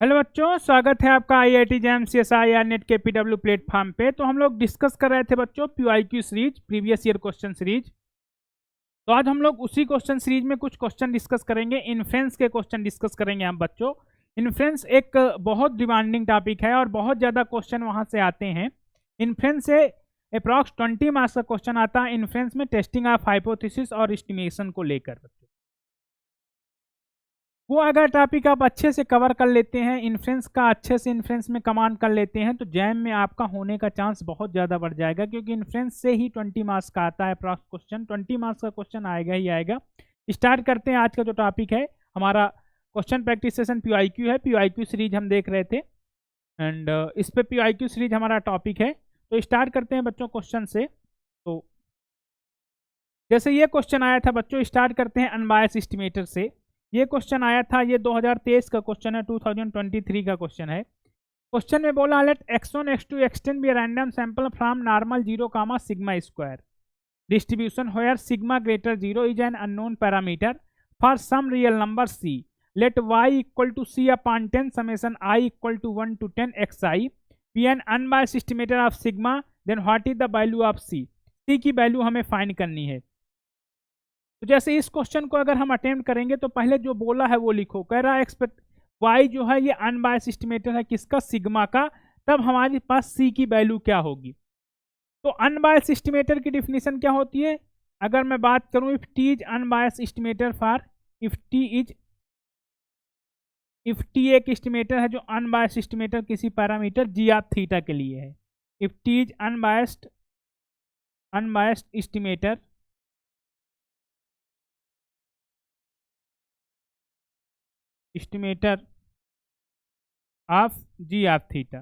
Hello बच्चों, स्वागत है आपका IIT जैम CSIR नेट के PW प्लेटफॉर्म पे। तो हम लोग डिस्कस कर रहे थे बच्चों PYQ series, previous year question series. तो आज हम लोग उसी क्वेश्चन सीरीज में कुछ क्वेश्चन डिस्कस करेंगे। इन्फ्रेंस के क्वेश्चन डिस्कस करेंगे हम बच्चों। इन्फ्रेंस एक बहुत डिमांडिंग टॉपिक है और बहुत ज़्यादा क्वेश्चन वहाँ से आते हैं। इन्फ्रेंस से अप्रॉक्स 20 मार्क्स का क्वेश्चन आता है इन्फ्रेंस में, टेस्टिंग ऑफ हाइपोथेसिस और एस्टिमेशन को लेकर बच्चों। वो अगर टॉपिक आप अच्छे से कवर कर लेते हैं, इन्फ्रेंस का अच्छे से इन्फ्रेंस में कमांड कर लेते हैं, तो जैम में आपका होने का चांस बहुत ज़्यादा बढ़ जाएगा, क्योंकि इन्फ्रेंस से ही 20 मार्क्स का आता है अप्रॉक्स क्वेश्चन। 20 मार्क्स का क्वेश्चन आएगा ही आएगा। स्टार्ट करते हैं। आज का जो टॉपिक है हमारा क्वेश्चन प्रैक्टिस सेशन PYQ है। PYQ सीरीज हम देख रहे थे एंड इस पे PYQ सीरीज हमारा टॉपिक है। तो स्टार्ट करते हैं बच्चों क्वेश्चन से। तो जैसे ये क्वेश्चन आया था बच्चों, स्टार्ट करते हैं अनबायस एस्टिमेटर से। ये क्वेश्चन आया था, ये 2023 का क्वेश्चन है, 2023 का क्वेश्चन है। क्वेश्चन में बोला let x1 x2 x10 be random sample from normal 0 comma sigma square distribution where sigma greater 0 is an unknown parameter for some real number c let y equal to c upon 10 summation i equal to 1 to 10 xi be an unbiased estimator of sigma, then what is the value of c की value हमें find करनी है। तो जैसे इस question को अगर हम अटेम्प्ट करेंगे तो पहले जो बोला है वो लिखो। कह रहा है एक्सपेक्ट y जो है ये अनबायस्ड एस्टिमेटर है किसका, सिग्मा का। तब हमारे पास c की वैल्यू क्या होगी। तो अनबायस्ड एस्टिमेटर की डिफिनीशन क्या होती है, अगर मैं बात करूं, if t is unbiased estimator for, if t एक एस्टिमेटर है जो अनबायस्ड एस्टिमेटर किसी पैरामीटर g ऑफ थीटा के लिए है। If t is unbiased estimator of G of theta.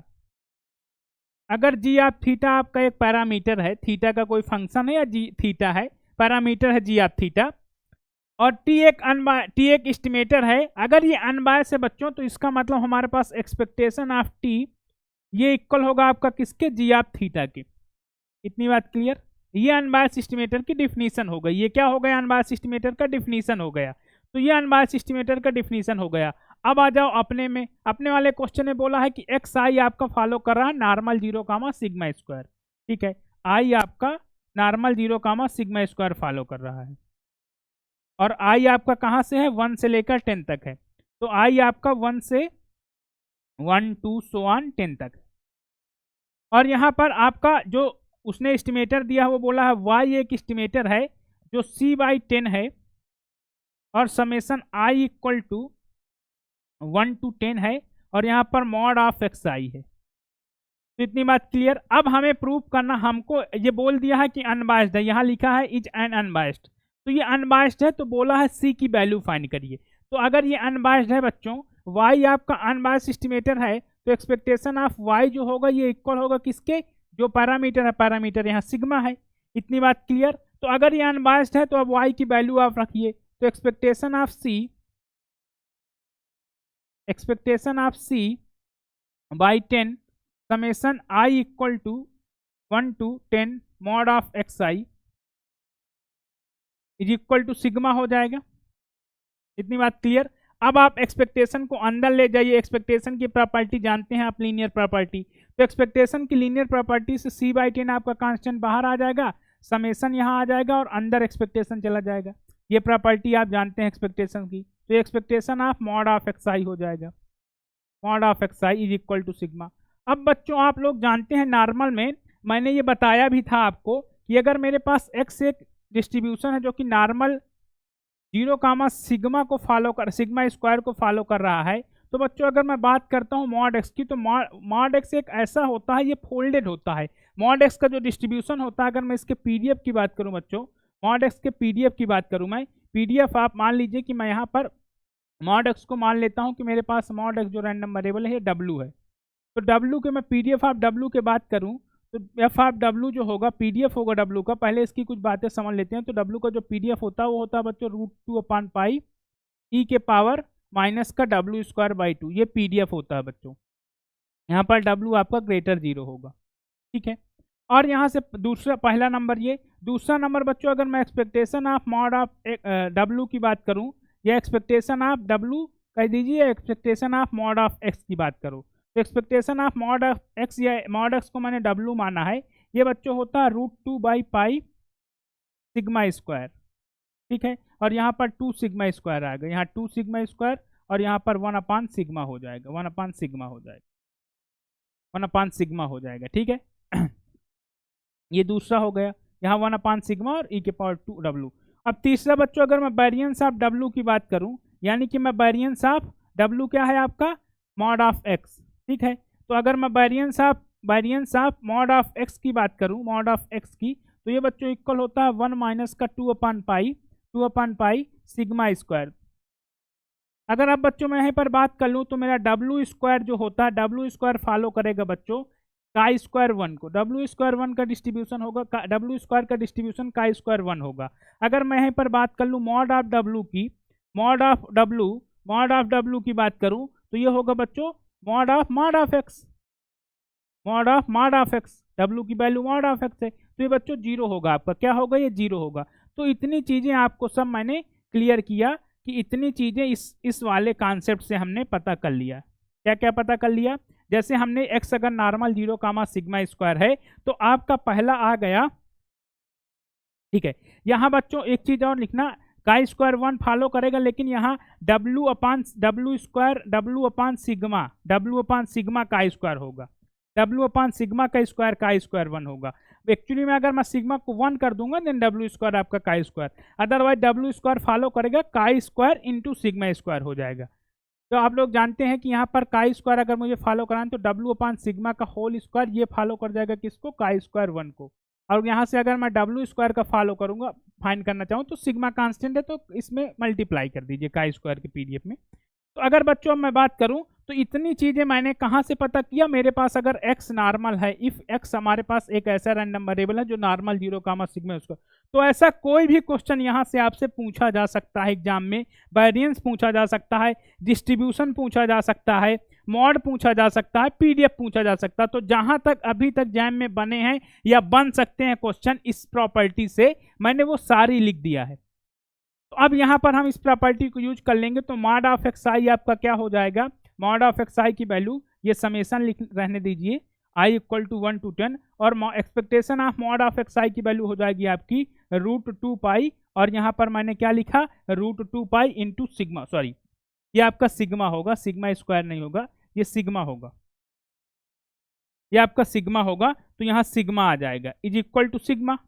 अगर जी ऑफ थीटा आपका एक पैरामीटर है, थीटा का कोई फंक्शन है या जी थीटा है, पैरामीटर है जी ऑफ थीटा, और टी एक एस्टिमेटर है, अगर ये अनबायस है बच्चों, तो इसका मतलब हमारे पास एक्सपेक्टेशन ऑफ टी ये इक्वल होगा आपका किसके, जी ऑफ थीटा के। इतनी बात क्लियर। ये अनबायस एस्टिमेटर की डिफिनीशन हो गई। ये क्या हो गया, अनबायस एस्टिमेटर का डिफिनीशन हो गया। तो ये अनबायस एस्टिमेटर का डिफिनीशन हो गया। अब आ जाओ अपने में। अपने वाले क्वेश्चन में बोला है कि एक्स आई आपका फॉलो कर रहा है नॉर्मल 0 कामा सिग्मा स्क्वायर। ठीक है, आई आपका normal 0 comma sigma square follow कर रहा है, और आई आपका कहाँ से है, 1 से लेकर 10 तक है। तो आई आपका 1 से 1 2 so on 10 तक। और यहाँ पर आपका जो उसने एस्टिमेटर दिया है वो बोला है y एक एस्टिमेटर है जो c/10 है, और summation i equal to 1 to 10 है, और यहाँ पर मॉड ऑफ एक्स आई है। तो इतनी बात क्लियर। अब हमें प्रूफ करना, हमको ये बोल दिया है कि अनबायस्ड है, यहाँ लिखा है इज एन अनबायस्ड, तो ये अनबायस्ड है, तो बोला है c की वैल्यू फाइंड करिए। तो अगर ये अनबायस्ड है बच्चों, y आपका अनबायस्ड एस्टिमेटर है, तो एक्सपेक्टेशन ऑफ y जो होगा ये इक्वल होगा किसके, जो पैरामीटर है, पैरामीटर यहाँ सिग्मा है। इतनी बात क्लियर। तो अगर ये अनबायस्ड है तो अब y की वैल्यू आप रखिए। तो expectation of c by 10 summation i equal to 1 to 10 mod of X I is equal to sigma हो जाएगा। इतनी बात क्लियर। अब आप एक्सपेक्टेशन को अंदर ले जाइए। एक्सपेक्टेशन की प्रॉपर्टी जानते हैं आप, लीनियर प्रॉपर्टी। तो एक्सपेक्टेशन की लीनियर प्रॉपर्टी से c/10 आपका कांस्टेंट बाहर आ जाएगा, समेशन यहाँ आ जाएगा और अंदर एक्सपेक्टेशन चला जाएगा। ये प्रॉपर्टी आप जानते हैं एक्सपेक्टेशन की। तो expectation of mod of X I हो जाएगा, mod of X I is equal to sigma. अब बच्चों आप लोग जानते हैं नॉर्मल में मैंने ये बताया भी था आपको कि अगर मेरे पास x एक डिस्ट्रीब्यूशन है जो कि नॉर्मल 0 कामा सिग्मा को फॉलो कर, सिग्मा स्क्वायर को फॉलो कर रहा है, तो बच्चों अगर मैं बात करता हूँ मॉड एक्स की, तो मॉड एक्स एक ऐसा होता है, ये फोल्डेड होता है। मॉड एक्स का जो डिस्ट्रीब्यूशन होता है, अगर मैं इसके पीडीएफ की बात करूँ बच्चों, मॉड एक्स के पीडीएफ की बात करूँ मैं, पीडीएफ आप मान लीजिए कि मैं यहाँ पर मॉड एक्स को मान लेता हूँ कि मेरे पास मॉड एक्स जो रैंडम वेरिएबल है ये डब्लू है। तो डब्लू के मैं पीडीएफ ऑफ डब्लू की बात करूँ तो एफ ऑफ डब्लू जो होगा, पीडीएफ होगा डब्लू का। पहले इसकी कुछ बातें समझ लेते हैं। तो डब्लू का जो पीडीएफ होता है वो होता है बच्चों √2/π e के पावर माइनस का w²/2, ये पीडीएफ होता है बच्चों। यहाँ पर w आपका ग्रेटर 0 होगा। ठीक है, और यहाँ से दूसरा, पहला नंबर ये। दूसरा नंबर बच्चों, अगर मैं expectation of mod of W की बात करूँ, या एक्सपेक्टेशन ऑफ डब्लू कह दीजिए expectation of mod of x की बात करो, तो expectation of mod of x या मॉड एक्स को मैंने डब्लू माना है, ये बच्चों होता है √2/पाई सिग्मा स्क्वायर, ठीक है। और यहाँ पर 2 सिग्मा स्क्वायर आएगा, यहाँ 2 सिग्मा स्क्वायर और यहाँ पर 1/सिग्मा हो जाएगा, 1/सिग्मा हो जाएगा, 1/सिग्मा हो जाएगा, ठीक है। ये दूसरा हो गया, यहाँ 1/सिग्मा और e⁻²w। अब तीसरा बच्चों अगर मैं वेरिएंस ऑफ w की बात करूं, यानी कि मैं वेरिएंस ऑफ w क्या है आपका मॉड ऑफ x, ठीक है। तो अगर मैं variance of mod of x की बात करूं, मॉड ऑफ x की, तो ये बच्चों इक्वल होता है 1 माइनस का 2/पाई सिग्मा स्क्वायर। अगर अब बच्चों मैं यहाँ पर बात कर लूँ तो मेरा डब्ल्यू स्क्वायर जो होता है, डब्ल्यू स्क्वायर फॉलो करेगा बच्चों काई स्क्वायर 1 को, डब्ल्यू स्क्वायर 1 का डिस्ट्रीब्यूशन होगा, डब्ल्यू स्क्वायर का डिस्ट्रीब्यूशन काई स्क्वायर 1 होगा। अगर मैं यहाँ पर बात कर लूँ मॉड ऑफ डब्ल्यू की, मॉड ऑफ डब्ल्यू की बात करूँ तो ये होगा बच्चों मॉड ऑफ एक्स, डब्ल्यू की वैल्यू मॉड ऑफ एक्स है, तो ये बच्चों 0 होगा, आपका क्या होगा, ये 0 होगा। तो इतनी चीज़ें आपको सब मैंने क्लियर किया कि इतनी चीज़ें इस वाले कॉन्सेप्ट से हमने पता कर लिया। क्या क्या पता कर लिया, जैसे हमने x अगर नॉर्मल 0, सिग्मा स्क्वायर है तो आपका पहला आ गया, ठीक है। यहाँ बच्चों एक चीज़ और लिखना, काई स्क्वायर 1 फॉलो करेगा, लेकिन यहाँ w अपान सिग्मा काई स्क्वायर होगा, w अपान सिग्मा का स्क्वायर काई स्क्वायर 1 होगा। एक्चुअली में अगर मैं सिग्मा को 1 कर दूंगा देन w स्क्वायर आपका chi square, otherwise w square follow करेगा chi square into sigma square हो जाएगा। तो आप लोग जानते हैं कि यहाँ पर काई स्क्वायर अगर मुझे फॉलो कराना तो w अपान सिग्मा का होल स्क्वायर ये फॉलो कर जाएगा किसको, काई स्क्वायर 1 को। और यहाँ से अगर मैं w स्क्वायर का फॉलो करूँगा, फाइंड करना चाहूँ तो सिग्मा कांस्टेंट है तो इसमें मल्टीप्लाई कर दीजिए काई स्क्वायर के पीडीएफ में। तो अगर बच्चों मैं बात करूं तो इतनी चीजें मैंने कहां से पता किया, मेरे पास अगर x नॉर्मल है, इफ x हमारे पास एक ऐसा रैंडम वेरिएबल है जो नॉर्मल 0, सिग्मा उसका, तो ऐसा कोई भी क्वेश्चन यहां से आपसे पूछा जा सकता है एग्जाम में, वेरिएंस पूछा जा सकता है, डिस्ट्रीब्यूशन पूछा जा सकता है, मॉड पूछा जा सकता है, पीडीएफ पूछा जा सकता है। तो जहां तक अभी तक एग्जाम में बने हैं या बन सकते हैं क्वेश्चन इस प्रॉपर्टी से, मैंने वो सारी लिख दिया है। तो अब यहाँ पर हम इस प्रॉपर्टी को यूज कर लेंगे, तो मॉड ऑफ एक्स आई आपका क्या हो जाएगा, मॉड ऑफ एक्स आई की वैल्यू ये समेशन लिख रहने दीजिए i इक्वल टू 1 to 10, और expectation of mod of X I की वैल्यू हो जाएगी आपकी √2 और यहाँ पर मैंने क्या लिखा √2 इंटू सिग्मा, सॉरी ये आपका सिग्मा होगा, सिग्मा स्क्वायर नहीं होगा, ये सिग्मा होगा, ये आपका सिग्मा होगा, तो यहाँ सिग्मा आ जाएगा इज इक्वल टू सिग्मा।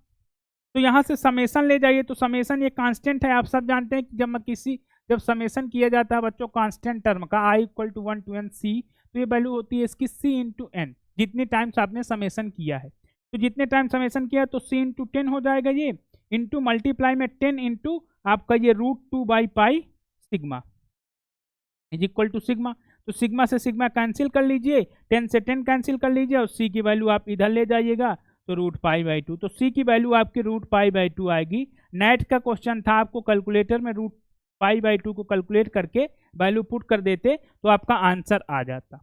तो यहाँ से समेशन ले जाइए, तो समेशन ये कांस्टेंट है, आप सब जानते हैं कि जब समेशन किया जाता है बच्चों कांस्टेंट टर्म का i equal to 1 to n c, तो ये वैल्यू होती है इसकी c इंटू एन, जितने टाइम्स आपने समेशन किया है। तो जितने टाइम समेशन किया तो c इंटू 10 हो जाएगा ये, इंटू मल्टीप्लाई में 10 इंटू आपका ये √2/पाई sigma is equal to sigma. तो सिग्मा से सिग्मा कैंसिल कर लीजिए, 10 से 10 कैंसिल कर लीजिए और c की वैल्यू आप इधर ले जाइएगा तो √π/2, तो c की वैल्यू आपकी √π/2 आएगी। नेट का क्वेश्चन था, आपको कैलकुलेटर में √π/2 को कैलकुलेट करके वैल्यू पुट कर देते तो आपका आंसर आ जाता।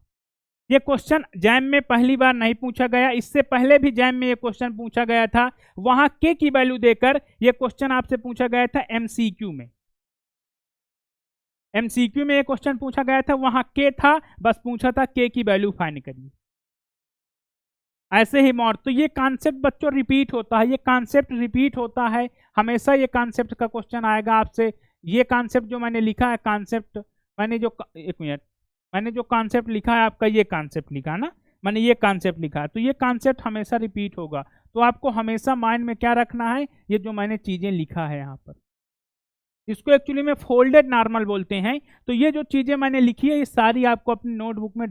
ये क्वेश्चन जैम में पहली बार नहीं पूछा गया, इससे पहले भी जैम में ये क्वेश्चन पूछा गया था, वहां के की वैल्यू देकर ये क्वेश्चन आपसे पूछा गया था एमसीक्यू में, एमसीक्यू में ये क्वेश्चन पूछा गया था, वहां के था, बस पूछा था के की वैल्यू फाइंड करिए। ऐसे ही मॉड, तो ये कॉन्सेप्ट बच्चों रिपीट होता है, ये कॉन्सेप्ट रिपीट होता है हमेशा, ये कॉन्सेप्ट का क्वेश्चन आएगा आपसे। ये कॉन्सेप्ट जो मैंने लिखा है, कॉन्सेप्ट मैंने जो एक मिनट मैंने जो कॉन्सेप्ट लिखा है आपका ये कॉन्सेप्ट लिखा ना, मैंने ये कॉन्सेप्ट लिखा है, तो ये कॉन्सेप्ट हमेशा रिपीट होगा। तो आपको हमेशा माइंड में क्या रखना है, ये जो मैंने चीज़ें लिखा है यहाँ पर, इसको एक्चुअली में फोल्डेड नॉर्मल बोलते हैं। तो ये जो चीज़ें मैंने लिखी है ये सारी आपको अपनी नोटबुक में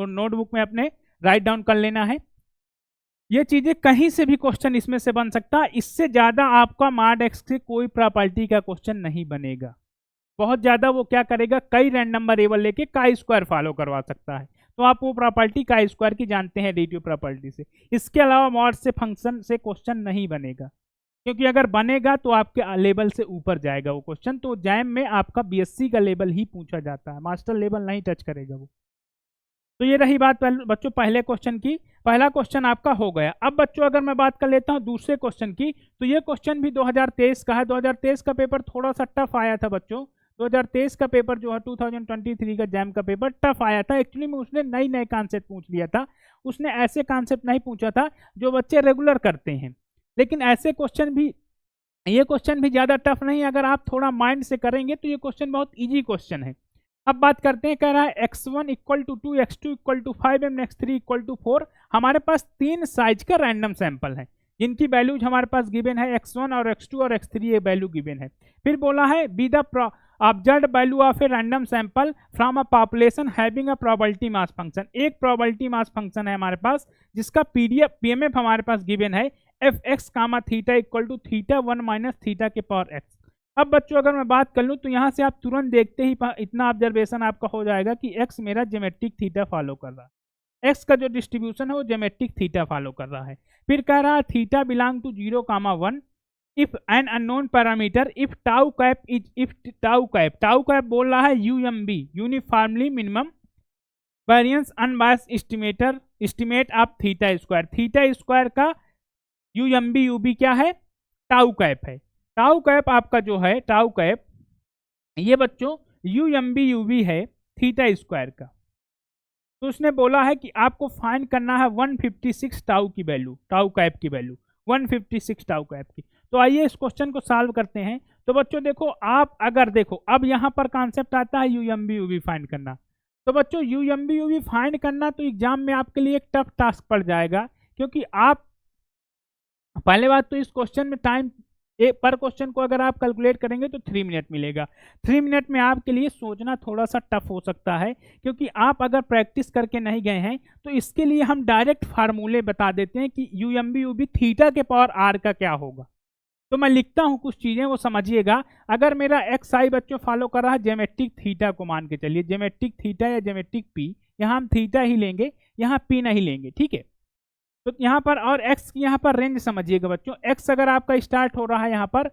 नोटबुक में अपने राइट डाउन कर लेना है। ये चीजें कहीं से भी क्वेश्चन इसमें से बन सकता है, इससे ज्यादा आपका मॉड एक्स से कोई प्रॉपर्टी का क्वेश्चन नहीं बनेगा। बहुत ज्यादा वो क्या करेगा, कई रैंडम वेरिएबल लेके काई स्क्वायर फॉलो करवा सकता है, तो आप वो प्रॉपर्टी काई स्क्वायर की जानते हैं एडिटिव प्रॉपर्टी से। इसके अलावा मॉड से फंक्शन से क्वेश्चन नहीं बनेगा, क्योंकि अगर बनेगा तो आपके लेवल से ऊपर जाएगा वो क्वेश्चन। तो जैम में आपका बीएससी का लेवल ही पूछा जाता है, मास्टर लेवल नहीं टच करेगा वो। तो ये रही बात बच्चों पहले क्वेश्चन की, पहला क्वेश्चन आपका हो गया। अब बच्चों अगर मैं बात कर लेता हूँ दूसरे क्वेश्चन की, तो ये क्वेश्चन भी 2023 का है। 2023 का पेपर थोड़ा सा टफ आया था बच्चों, 2023 का पेपर जो है 2023 का जैम का पेपर टफ आया था। एक्चुअली में उसने नई नए कॉन्सेप्ट पूछ लिया था, उसने ऐसे कॉन्सेप्ट नहीं पूछा था जो बच्चे रेगुलर करते हैं। लेकिन ऐसे क्वेश्चन भी, ये क्वेश्चन भी ज़्यादा टफ नहीं, अगर आप थोड़ा माइंड से करेंगे तो ये क्वेश्चन बहुत ईजी क्वेश्चन है। अब बात करते हैं, कह रहा है x1 equal to 2, x2 equal to 5 and x3 equal to 4। हमारे पास 3 साइज का रैंडम सैंपल है जिनकी वैल्यूज हमारे पास गिवन है, x1 और x2 और x3 ये वैल्यू गिवन है। फिर बोला है be the observed value of a random sample from a population having a probability mass function. एक प्रोबेबिलिटी मास फंक्शन है हमारे पास जिसका पीएमएफ हमारे पास गिवन है fx comma theta equal to theta 1 minus theta के पावर x। अब बच्चों अगर मैं बात कर लूँ तो यहाँ से आप तुरंत देखते ही इतना ऑब्जर्वेशन आपका हो जाएगा कि x मेरा ज्योमेट्रिक थीटा फॉलो कर रहा है, x का जो डिस्ट्रीब्यूशन है वो ज्योमेट्रिक थीटा फॉलो कर रहा है। फिर कह रहा है theta belong to 0, 1 if an unknown parameter if tau cap is if tau cap बोल रहा है UMB uniformly minimum variance unbiased estimate of theta square का यूएमबी यूबी क्या है, टाउ कैप है। टाउ कैप आपका जो है टाउ कैप ये बच्चों यूएमबी यूबी है थीटा स्क्वायर का। तो उसने बोला है कि आपको फाइंड करना है 156 टाउ की वैल्यू, टाउ कैप की वैल्यू 156 टाउ कैप की। तो आइए इस क्वेश्चन को सॉल्व करते हैं। तो बच्चों देखो, आप अगर देखो अब यहाँ पर कॉन्सेप्ट आता है यूएमबी यूबी फाइंड करना। तो बच्चों यूएमबी यूबी फाइंड करना तो एग्जाम में आपके लिए एक टफ टास्क पड़ जाएगा, क्योंकि आप पहले बात तो इस क्वेश्चन में टाइम पर क्वेश्चन को अगर आप कैलकुलेट करेंगे तो 3 मिनट मिलेगा। 3 मिनट में आपके लिए सोचना थोड़ा सा टफ हो सकता है, क्योंकि आप अगर प्रैक्टिस करके नहीं गए हैं तो इसके लिए हम डायरेक्ट फार्मूले बता देते हैं कि यूएमबी यूबी थीटा के पावर आर का क्या होगा। तो मैं लिखता हूं कुछ चीजें, वो समझिएगा। अगर मेरा एक्स आई बच्चों फॉलो कर रहा है ज्योमेट्रिक थीटा को, मान के चलिए ज्योमेट्रिक थीटा या ज्योमेट्रिक पी, यहाँ हम थीटा ही लेंगे, यहाँ पी नहीं लेंगे, ठीक है। तो यहाँ पर और x की यहाँ पर रेंज समझिएगा बच्चों। x अगर आपका स्टार्ट हो रहा है यहाँ पर,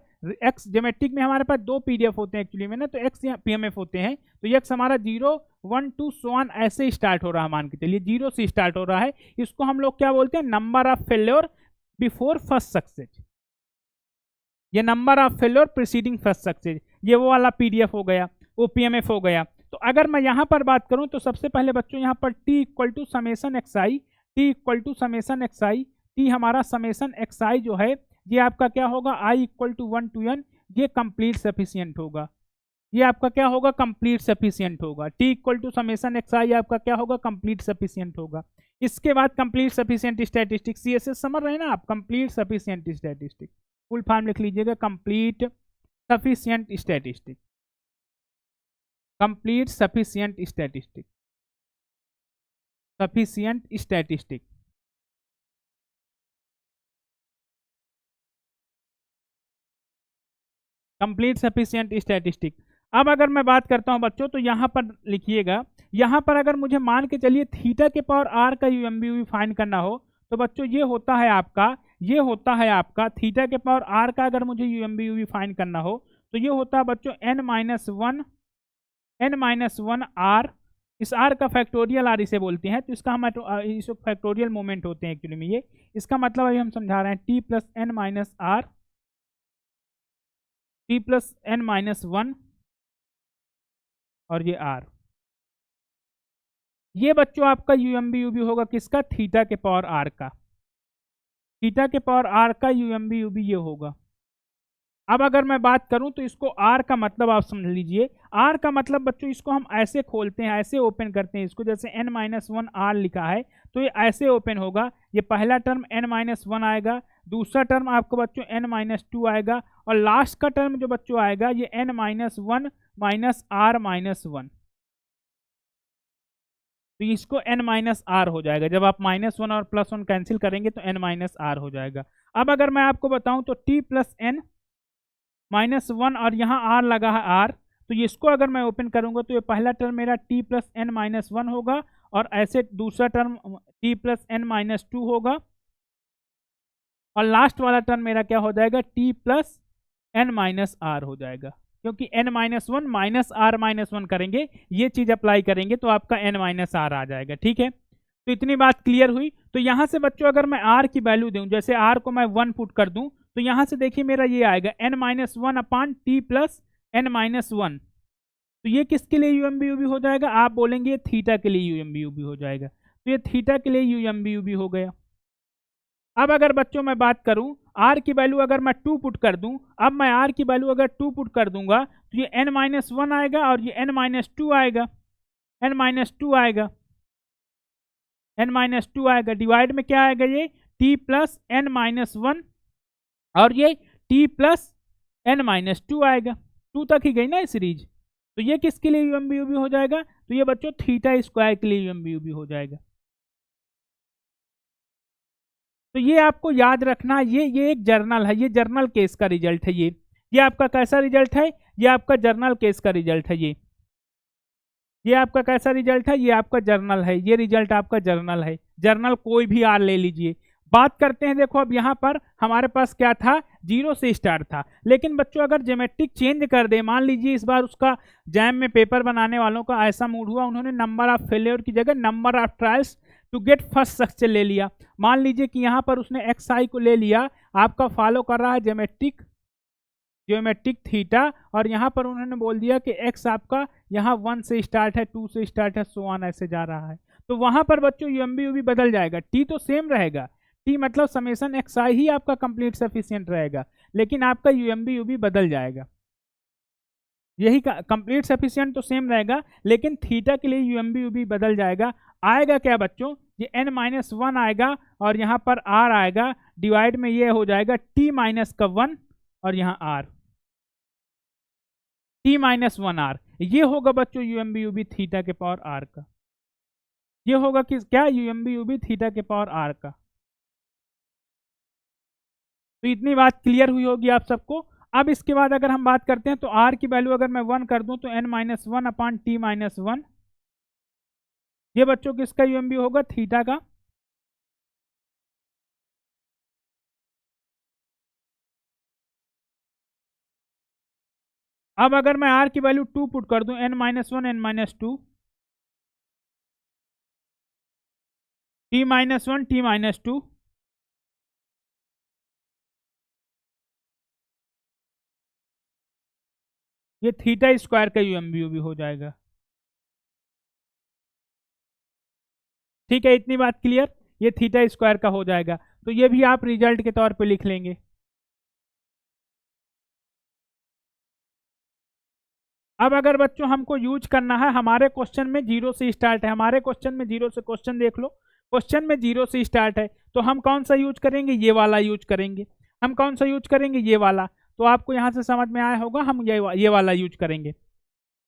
x ज्योमेट्रिक में हमारे पास 2 पीडीएफ होते हैं एक्चुअली में ना, तो x यहाँ पीएमएफ होते हैं। तो ये x हमारा 0, 1, 2 so on ऐसे स्टार्ट हो रहा है, मान के चलिए 0 से स्टार्ट हो रहा है। इसको हम लोग क्या बोलते हैं, number of failure before first success, ये number of failure preceding first success, ये वो वाला पीडीएफ हो गया, वो पीएमएफ हो गया। तो अगर मैं यहाँ पर बात करूँ तो सबसे पहले बच्चों यहाँ पर t equal to summation X I, T equal to summation X I, T हमारा समेसन एक्स आई जो है ये आपका क्या होगा, I equal to 1 to n, ये कंप्लीट सफिशियंट होगा, ये आपका क्या होगा, कंप्लीट सफिशियंट होगा। T equal to summation X I आपका क्या होगा, कंप्लीट सफिशियंट होगा। इसके बाद कंप्लीट सफिशियंट स्टैटिस्टिक, सीएसएस समझ रहे हैं ना आप, complete sufficient statistic, full form लिख लीजिएगा, complete sufficient statistic, complete sufficient statistic, sufficient statistic. Complete sufficient statistic. अब अगर मैं बात करता हूं बच्चों तो यहां पर लिखिएगा, यहां पर अगर मुझे मान के चलिए थीटा के पावर आर का यूएमबी फाइंड करना हो तो बच्चों ये होता है आपका, ये होता है आपका थीटा के पावर आर का अगर मुझे यूएमबी फाइंड करना हो तो ये होता है बच्चों n-1 आर, इस आर का फैक्टोरियल आर इसे बोलते हैं। तो इसका हम इसको फैक्टोरियल मोमेंट होते हैं एक्चुअली में, ये इसका मतलब अभी हम समझा रहे हैं t plus n minus R, t plus n minus 1 और ये r, ये बच्चों आपका यूएमबी यूबी होगा किसका, थीटा के पावर आर का, थीटा के पावर आर का यूएमबी यूबी ये होगा। अब अगर मैं बात करूं तो इसको आर का मतलब आप समझ लीजिए, आर का मतलब बच्चों इसको हम ऐसे खोलते हैं, ऐसे ओपन करते हैं इसको, जैसे n-1 आर लिखा है तो ये ऐसे ओपन होगा। ये पहला टर्म n-1 आएगा, दूसरा टर्म आपको बच्चों n-2 आएगा, और लास्ट का टर्म जो बच्चों आएगा ये n-1 माइनस r माइनस 1, तो इसको n-r हो जाएगा। जब आप -1 और +1 कैंसिल करेंगे तो n-r हो जाएगा। अब अगर मैं आपको बताऊं तो t प्लस n माइनस 1 और यहाँ r लगा है r, तो इसको अगर मैं ओपन करूंगा तो ये पहला टर्म मेरा t प्लस n माइनस 1 होगा, और ऐसे दूसरा term t plus n minus 2 होगा, और लास्ट वाला टर्म मेरा क्या हो जाएगा, t plus n minus r हो जाएगा, क्योंकि n-1 माइनस r माइनस 1 करेंगे, ये चीज अप्लाई करेंगे तो आपका n-r आ जाएगा। ठीक है, तो इतनी बात क्लियर हुई। तो यहाँ से बच्चों अगर मैं r की वैल्यू दूं, जैसे r को मैं 1 पुट कर दूं तो यहाँ से देखिए मेरा ये आएगा n-1 अपान t प्लस n-1, तो ये किसके लिए यूएमबी हो जाएगा, आप बोलेंगे थीटा के लिए यूएमबी हो जाएगा, तो ये थीटा के लिए यूएमबी हो गया। अब अगर बच्चों मैं बात करूं आर की वैल्यू अगर मैं 2 पुट कर दूं, अब मैं आर की वैल्यू अगर 2 पुट कर दूंगा तो ये n-1 आएगा और ये n-2 आएगा, n-2 आएगा, n-2 आएगा। डिवाइड में क्या आएगा, ये t प्लस n-1 और ये t प्लस n-2 आएगा। 2 तक ही गई ना ये सीरीज, तो ये किसके लिए यूएमबी हो जाएगा, तो ये बच्चों थीटा स्क्वायर के लिए यूएमबी हो जाएगा। तो ये आपको याद रखना, ये एक जर्नल है, ये जर्नल केस का रिजल्ट है। ये आपका कैसा रिजल्ट है, ये आपका जर्नल केस का रिजल्ट है। ये आपका कैसा रिजल्ट है, ये आपका जर्नल है, ये रिजल्ट आपका जर्नल है। जर्नल कोई भी आर ले लीजिए। बात करते हैं, देखो अब यहाँ पर हमारे पास क्या था, 0 से स्टार्ट था, लेकिन बच्चों अगर ज्योमेट्रिक चेंज कर दे, मान लीजिए इस बार उसका जैम में पेपर बनाने वालों का ऐसा मूड हुआ, उन्होंने नंबर ऑफ फेलियर की जगह number of trials to get first structure ले लिया। मान लीजिए कि यहाँ पर उसने एक्स आई को ले लिया, आपका फॉलो कर रहा है ज्योमेट्रिक थीटा, और यहाँ पर उन्होंने बोल दिया कि एक्स आपका यहाँ 1 से स्टार्ट है, 2 से स्टार्ट है, सो ऑन ऐसे जा रहा है। तो वहाँ पर बच्चों यूएमबी बदल जाएगा, टी तो सेम रहेगा, टी मतलब समेसन एक्स आई ही आपका कंप्लीट सफिशिएंट रहेगा, लेकिन आपका यूएमबी बदल जाएगा। यही कंप्लीट सफिशिएंट तो सेम रहेगा, लेकिन थीटा के लिए यूएमबी बदल जाएगा। आएगा क्या बच्चों, ये n-1 आएगा और यहाँ पर r आएगा, डिवाइड में ये हो जाएगा t-1 और यहाँ r, t-1 r, ये होगा बच्चों यूएमबी थीटा के पावर r का। ये होगा किस क्या, यूएमबी थीटा के पावर r का। तो इतनी बात क्लियर हुई होगी आप सबको। अब इसके बाद अगर हम बात करते हैं तो r की वैल्यू अगर मैं 1 कर दूं तो n-1 अपान t-1, ये बच्चों किसका यूएमबी होगा, थीटा का। अब अगर मैं r की वैल्यू 2 पुट कर दूं, n-1 n-2, t-1 t-2, ये थीटा स्क्वायर का यूएमबी हो जाएगा। ठीक है, इतनी बात क्लियर, ये थीटा स्क्वायर का हो जाएगा। तो ये भी आप रिजल्ट के तौर पे लिख लेंगे। अब अगर बच्चों हमको यूज करना है, हमारे क्वेश्चन में 0 से स्टार्ट है, हमारे क्वेश्चन में 0 से, क्वेश्चन देख लो, क्वेश्चन में 0 से स्टार्ट है, तो हम कौन सा यूज करेंगे, ये वाला यूज करेंगे। हम कौन सा यूज करेंगे, ये वाला। तो आपको यहाँ से समझ में आया होगा, हम ये वाला यूज करेंगे।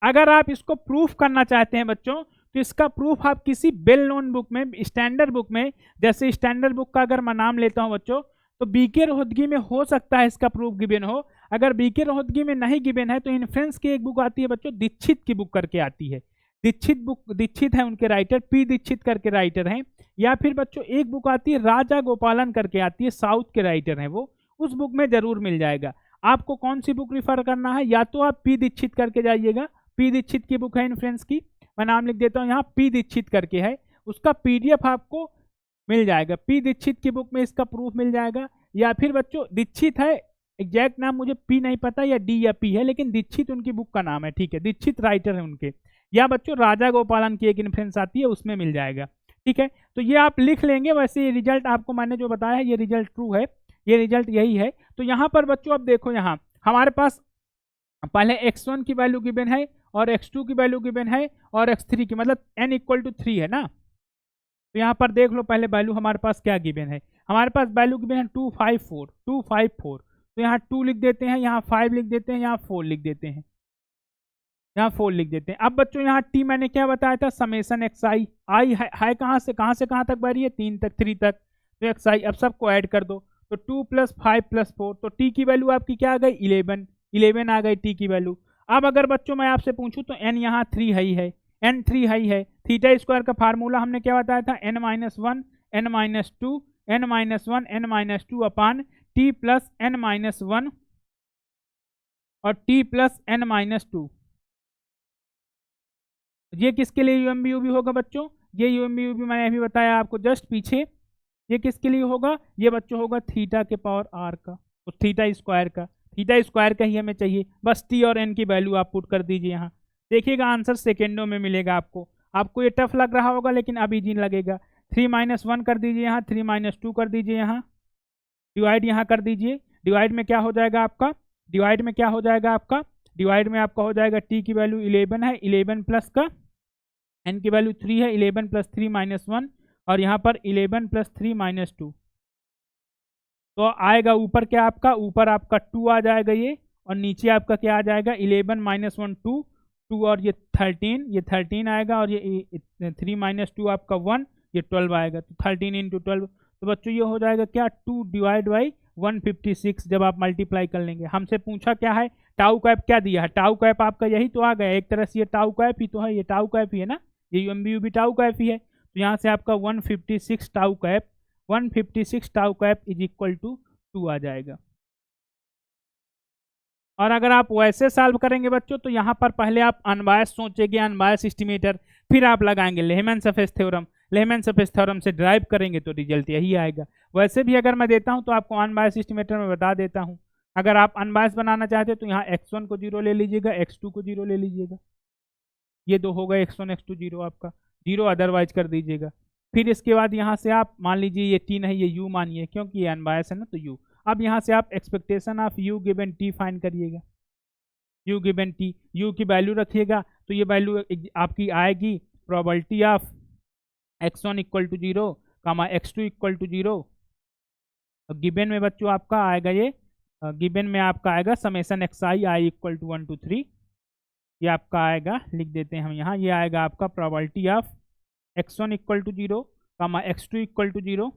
अगर आप इसको प्रूफ करना चाहते हैं बच्चों, तो इसका प्रूफ आप किसी वेल नोन बुक में, स्टैंडर्ड बुक में, जैसे स्टैंडर्ड बुक का अगर मैं नाम लेता हूं बच्चों, तो बीके रोहतगी में हो सकता है इसका प्रूफ गिवन हो। अगर बीके रोहतगी में नहीं गिवन है तो इन्फ्रेंस की एक बुक आती है बच्चों, दीक्षित की बुक करके आती है। दीक्षित है उनके राइटर, पी दीक्षित करके राइटर हैं। या फिर बच्चों एक बुक आती है राजा गोपालन करके आती है, साउथ के राइटर हैं वो, उस बुक में जरूर मिल जाएगा। आपको कौन सी बुक रिफर करना है, या तो आप पी दीक्षित करके जाइएगा, पी दीक्षित की बुक है इन्फ्रेंस की, मैं नाम लिख देता हूँ यहाँ, पी दीक्षित करके है, उसका पीडीएफ आपको मिल जाएगा। पी दीक्षित की बुक में इसका प्रूफ मिल जाएगा। या फिर बच्चों दीक्षित है, एग्जैक्ट नाम मुझे पी नहीं पता या डी या पी है, लेकिन दीक्षित उनकी बुक का नाम है, ठीक है, दीक्षित राइटर है उनके। या बच्चों राजा गोपालन की एक इन्फ्रेंस आती है, उसमें मिल जाएगा। ठीक है, तो ये आप लिख लेंगे। वैसे ये रिजल्ट आपको मैंने जो बताया है, ये रिजल्ट ट्रू है, ये रिजल्ट यही है। तो यहाँ पर बच्चों अब देखो, यहाँ हमारे पास पहले x1 की वैल्यू गिवन है और x2 की वैल्यू गिवन है और x3 की, मतलब n = 3 है ना। तो यहाँ पर देख लो पहले वैल्यू हमारे पास क्या गिवन है, हमारे पास वैल्यू गिवन है 254। तो यहाँ 2 लिख देते हैं, यहाँ 5 लिख देते हैं, यहाँ 4 लिख देते हैं, यहाँ 4 लिख देते हैं। अब बच्चों यहाँ t मैंने क्या बताया था, समेसन एक्स आई, आई है कहाँ से कहाँ तक बारी है, 3 तक, तो एक्स आई। अब सबको ऐड कर दो, तो 2 + 5 + 4, तो t की वैल्यू आपकी क्या आ गई, 11 आ गई t की वैल्यू। अब अगर बच्चों मैं आपसे पूछूं तो n यहाँ 3 है, n 3 है। थीटा स्क्वायर का फार्मूला हमने क्या बताया था, n-1 n-2 n-1 n-2 अपान t + n-1 और t + n-2। ये किसके लिए यूएमबी होगा बच्चों, ये यूएमबी मैंने अभी बताया आपको जस्ट पीछे। ये किसके लिए होगा, ये बच्चों होगा थीटा के पावर r का, तो थीटा स्क्वायर का ही हमें चाहिए। बस t और n की वैल्यू आप पुट कर दीजिए यहाँ, देखिएगा आंसर सेकेंडों में मिलेगा आपको। आपको ये टफ लग रहा होगा लेकिन अब इजी लगेगा। 3 - 1 कर दीजिए यहाँ, 3 - 2 कर दीजिए यहाँ, डिवाइड यहाँ कर दीजिए। डिवाइड में क्या हो जाएगा आपका, डिवाइड में क्या हो जाएगा आपका, डिवाइड में आपका हो जाएगा t की वैल्यू 11 है, 11 प्लस का n की वैल्यू 3 है, 11 + 3 - 1 और यहाँ पर 11 + 3 - 2। तो आएगा ऊपर क्या आपका, ऊपर आपका 2 आ जाएगा ये, और नीचे आपका क्या आ जाएगा 11 - 1 2, 2 और ये 13, ये 13 आएगा, और ये 3 - 2 आपका 1, ये 12 आएगा। तो 13 × 12, तो बच्चों ये हो जाएगा क्या 2 / 156 जब आप मल्टीप्लाई कर लेंगे। हमसे पूछा क्या है, टाउ कैप क्या दिया है, टाउ कैप आपका यही तो आ गया, एक तरह से ये टाउ कैप ही तो है, ये टाउ कैप ही है ना, ये यूएमबी भी टाउ कैप ही है। तो यहाँ से आपका 156 tau cap, 156 tau cap is equal to 2 आ जाएगा। और अगर आप वैसे सॉल्व करेंगे बच्चों तो यहाँ पर पहले आप अनबायस सोचेंगे, अनबायस एस्टिमेटर, फिर आप लगाएंगे लेहमैन-सफेस थ्योरम, लेहमैन-सफेस थ्योरम से ड्राइव करेंगे तो रिजल्ट यही आएगा। वैसे भी अगर मैं देता हूँ तो आपको अनबायस एस्टिमेटर में बता देता हूँ। अगर आप अनबायस बनाना चाहते हैं तो यहाँ x1 को 0 ले लीजिएगा, x2 को 0 ले लीजिएगा, ये दो होगा x1 x2 0, आपका 0 अदरवाइज कर दीजिएगा। फिर इसके बाद यहाँ से आप मान लीजिए ये t नहीं, ये u मानिए, क्योंकि ये अनबायस है ना, तो u। अब यहाँ से आप expectation of u given t find करिएगा, u गिवन t, u की वैल्यू रखिएगा, तो ये वैल्यू आपकी आएगी probability of x1 = 0, x2 = 0। Given में बच्चों आपका आएगा ये, गिवन में आपका आएगा समेशन xi i = 1 to 3, ये आपका आएगा, लिख देते हैं हम यहाँ, ये आएगा आपका probability of x1 = 0, x2 = 0।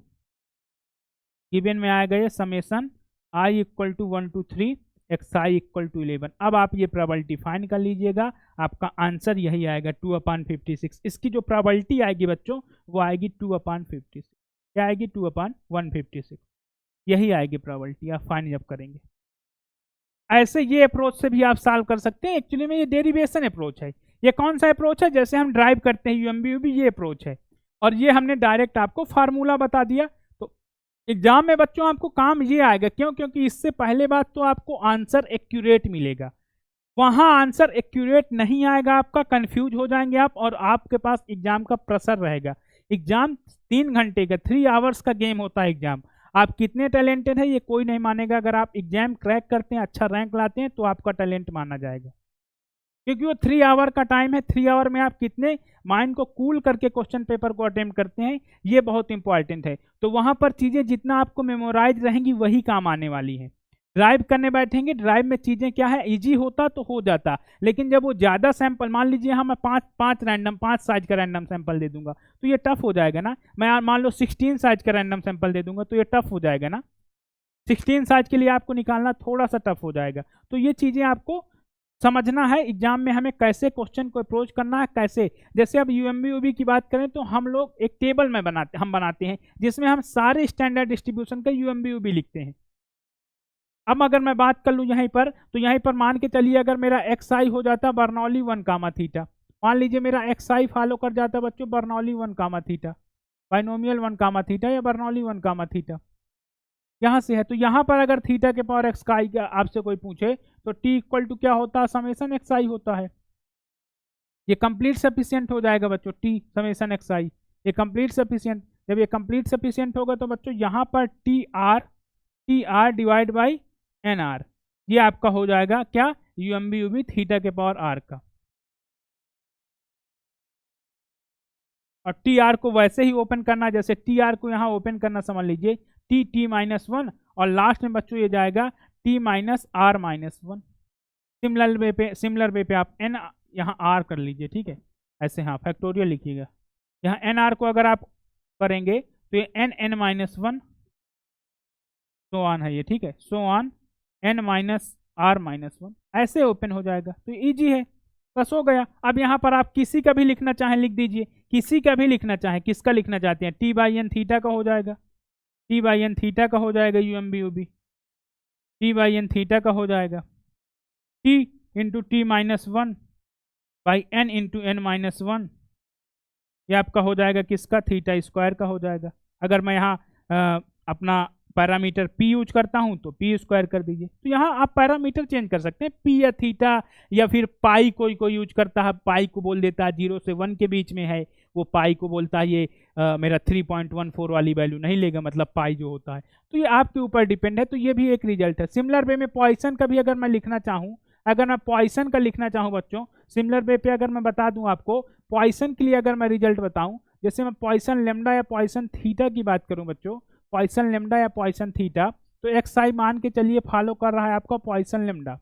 Given में आएगा ये समेशन i = 1 to 3, xi = 11। अब आप ये प्रोबेबिलिटी फाइंड कर लीजिएगा, आपका आंसर यही आएगा 2/56। इसकी जो प्रोबेबिलिटी आएगी बच्चों वो आएगी 2/56, क्या आएगी 2/156, यही आएगी प्रोबेबिलिटी आप फाइंड जब करेंगे। ऐसे ये अप्रोच से भी आप सॉल्व कर सकते हैं। एक्चुअली में ये डेरिवेशन अप्रोच है। ये कौन सा अप्रोच है, जैसे हम ड्राइव करते हैं यूएमबी, ये अप्रोच है, और ये हमने डायरेक्ट आपको फार्मूला बता दिया। तो एग्जाम में बच्चों आपको काम ये आएगा, क्यों, क्योंकि इससे पहले बात तो आपको आंसर एक्यूरेट मिलेगा, वहां आंसर एक्यूरेट नहीं आएगा, आपका कंफ्यूज हो जाएंगे आप, और आपके पास एग्जाम का प्रेशर रहेगा। एग्जाम 3 घंटे का, 3 आवर्स का गेम होता है एग्जाम। आप कितने टैलेंटेड है ये कोई नहीं मानेगा, अगर आप एग्जाम क्रैक करते हैं, अच्छा रैंक लाते हैं, तो आपका टैलेंट माना जाएगा, क्योंकि वो 3 आवर का टाइम है। 3 आवर में आप कितने माइंड को कूल करके क्वेश्चन पेपर को अटेम्प्ट करते हैं, ये बहुत इंपॉर्टेंट है। तो वहां पर चीजें जितना आपको मेमोराइज रहेंगी वही काम आने वाली है। ड्राइव करने बैठेंगे, ड्राइव में चीजें क्या है, इजी होता तो हो जाता, लेकिन जब वो ज्यादा सैंपल, मान लीजिए हम 5 साइज का रैंडम सैंपल दे दूंगा तो ये टफ हो जाएगा ना। मैं मान लो 16 साइज का रैंडम सैंपल दे दूंगा तो ये टफ हो जाएगा ना। 16 साइज के लिए आपको निकालना थोड़ा सा टफ हो जाएगा। तो ये चीजें आपको समझना है, एग्जाम में हमें कैसे क्वेश्चन को अप्रोच करना है, कैसे। जैसे अब यूएमबी की बात करें तो हम लोग एक टेबल में बनाते हैं जिसमें हम सारे स्टैंडर्ड डिस्ट्रीब्यूशन का यूएमबी लिखते हैं। अब अगर मैं बात कर लूँ यहीं पर, तो यहीं पर मान के चलिए अगर मेरा xi हो जाता बर्नौली 1, थीटा, मान लीजिए मेरा xi फॉलो कर जाता बच्चों बर्नौली 1, थीटा, बाइनोमियल 1, थीटा या बर्नौली 1, थीटा, यहाँ से है। तो यहाँ पर अगर थीटा के पावर xi का आपसे कोई पूछे तो t = क्या होता है, समेशन xi होता है। ये कंप्लीट सफिशियंट हो जाएगा बच्चों, t समेशन xi, ये कंप्लीट सफिशियंट। जब ये कंप्लीट सफिशियंट होगा तो बच्चों यहाँ पर T R divide by nr, ये आपका हो जाएगा क्या, यूएमबी थीटा के पावर r का। और टी आर को वैसे ही ओपन करना, जैसे टी आर को यहाँ ओपन करना, समझ लीजिए t-1, और लास्ट में बच्चों ये जाएगा t-r-1। सिमिलर वे पे आप n यहाँ r कर लीजिए, ठीक है, ऐसे, हाँ फैक्टोरियल लिखिएगा। यहाँ nr को अगर आप करेंगे तो ये n-1 सो ऑन है ये, ठीक है, सो ऑन n-r-1 ऐसे ओपन हो जाएगा। तो इजी है, बस हो गया। अब यहाँ पर आप किसी का भी लिखना चाहें लिख दीजिए, किसी का भी लिखना चाहें, किसका लिखना चाहते हैं, t/n थीटा का हो जाएगा, t/n थीटा का हो जाएगा यूएमबी, t/n थीटा का हो जाएगा, t × t-1 by n × n-1, ये आपका हो जाएगा किसका, थीटा स्क्वायर का हो जाएगा। अगर मैं यहाँ अपना पैरामीटर पी यूज करता हूँ तो पी स्क्वायर कर दीजिए। तो यहाँ आप पैरामीटर चेंज कर सकते हैं, पी या थीटा या फिर पाई, कोई यूज करता है पाई को बोल देता है, 0 से 1 के बीच में है वो पाई को बोलता है ये मेरा 3.14 वाली वैल्यू नहीं लेगा, मतलब पाई जो होता है। तो ये आपके ऊपर डिपेंड है। तो ये भी एक रिजल्ट है। सिमिलर वे में पॉइसन का भी अगर मैं लिखना चाहूँ, अगर मैं पॉइसन का लिखना चाहूँ बच्चों, सिमिलर वे पे अगर मैं बता दूं आपको, पॉइसन के लिए अगर मैं रिजल्ट बताऊं, जैसे मैं पॉइसन लेमडा या पॉइसन थीटा की बात करूं बच्चों, पॉइसन लेमडा या पॉइसन थीटा, तो एक्स आई मान के चलिए फॉलो कर रहा है आपका Poisson lambda,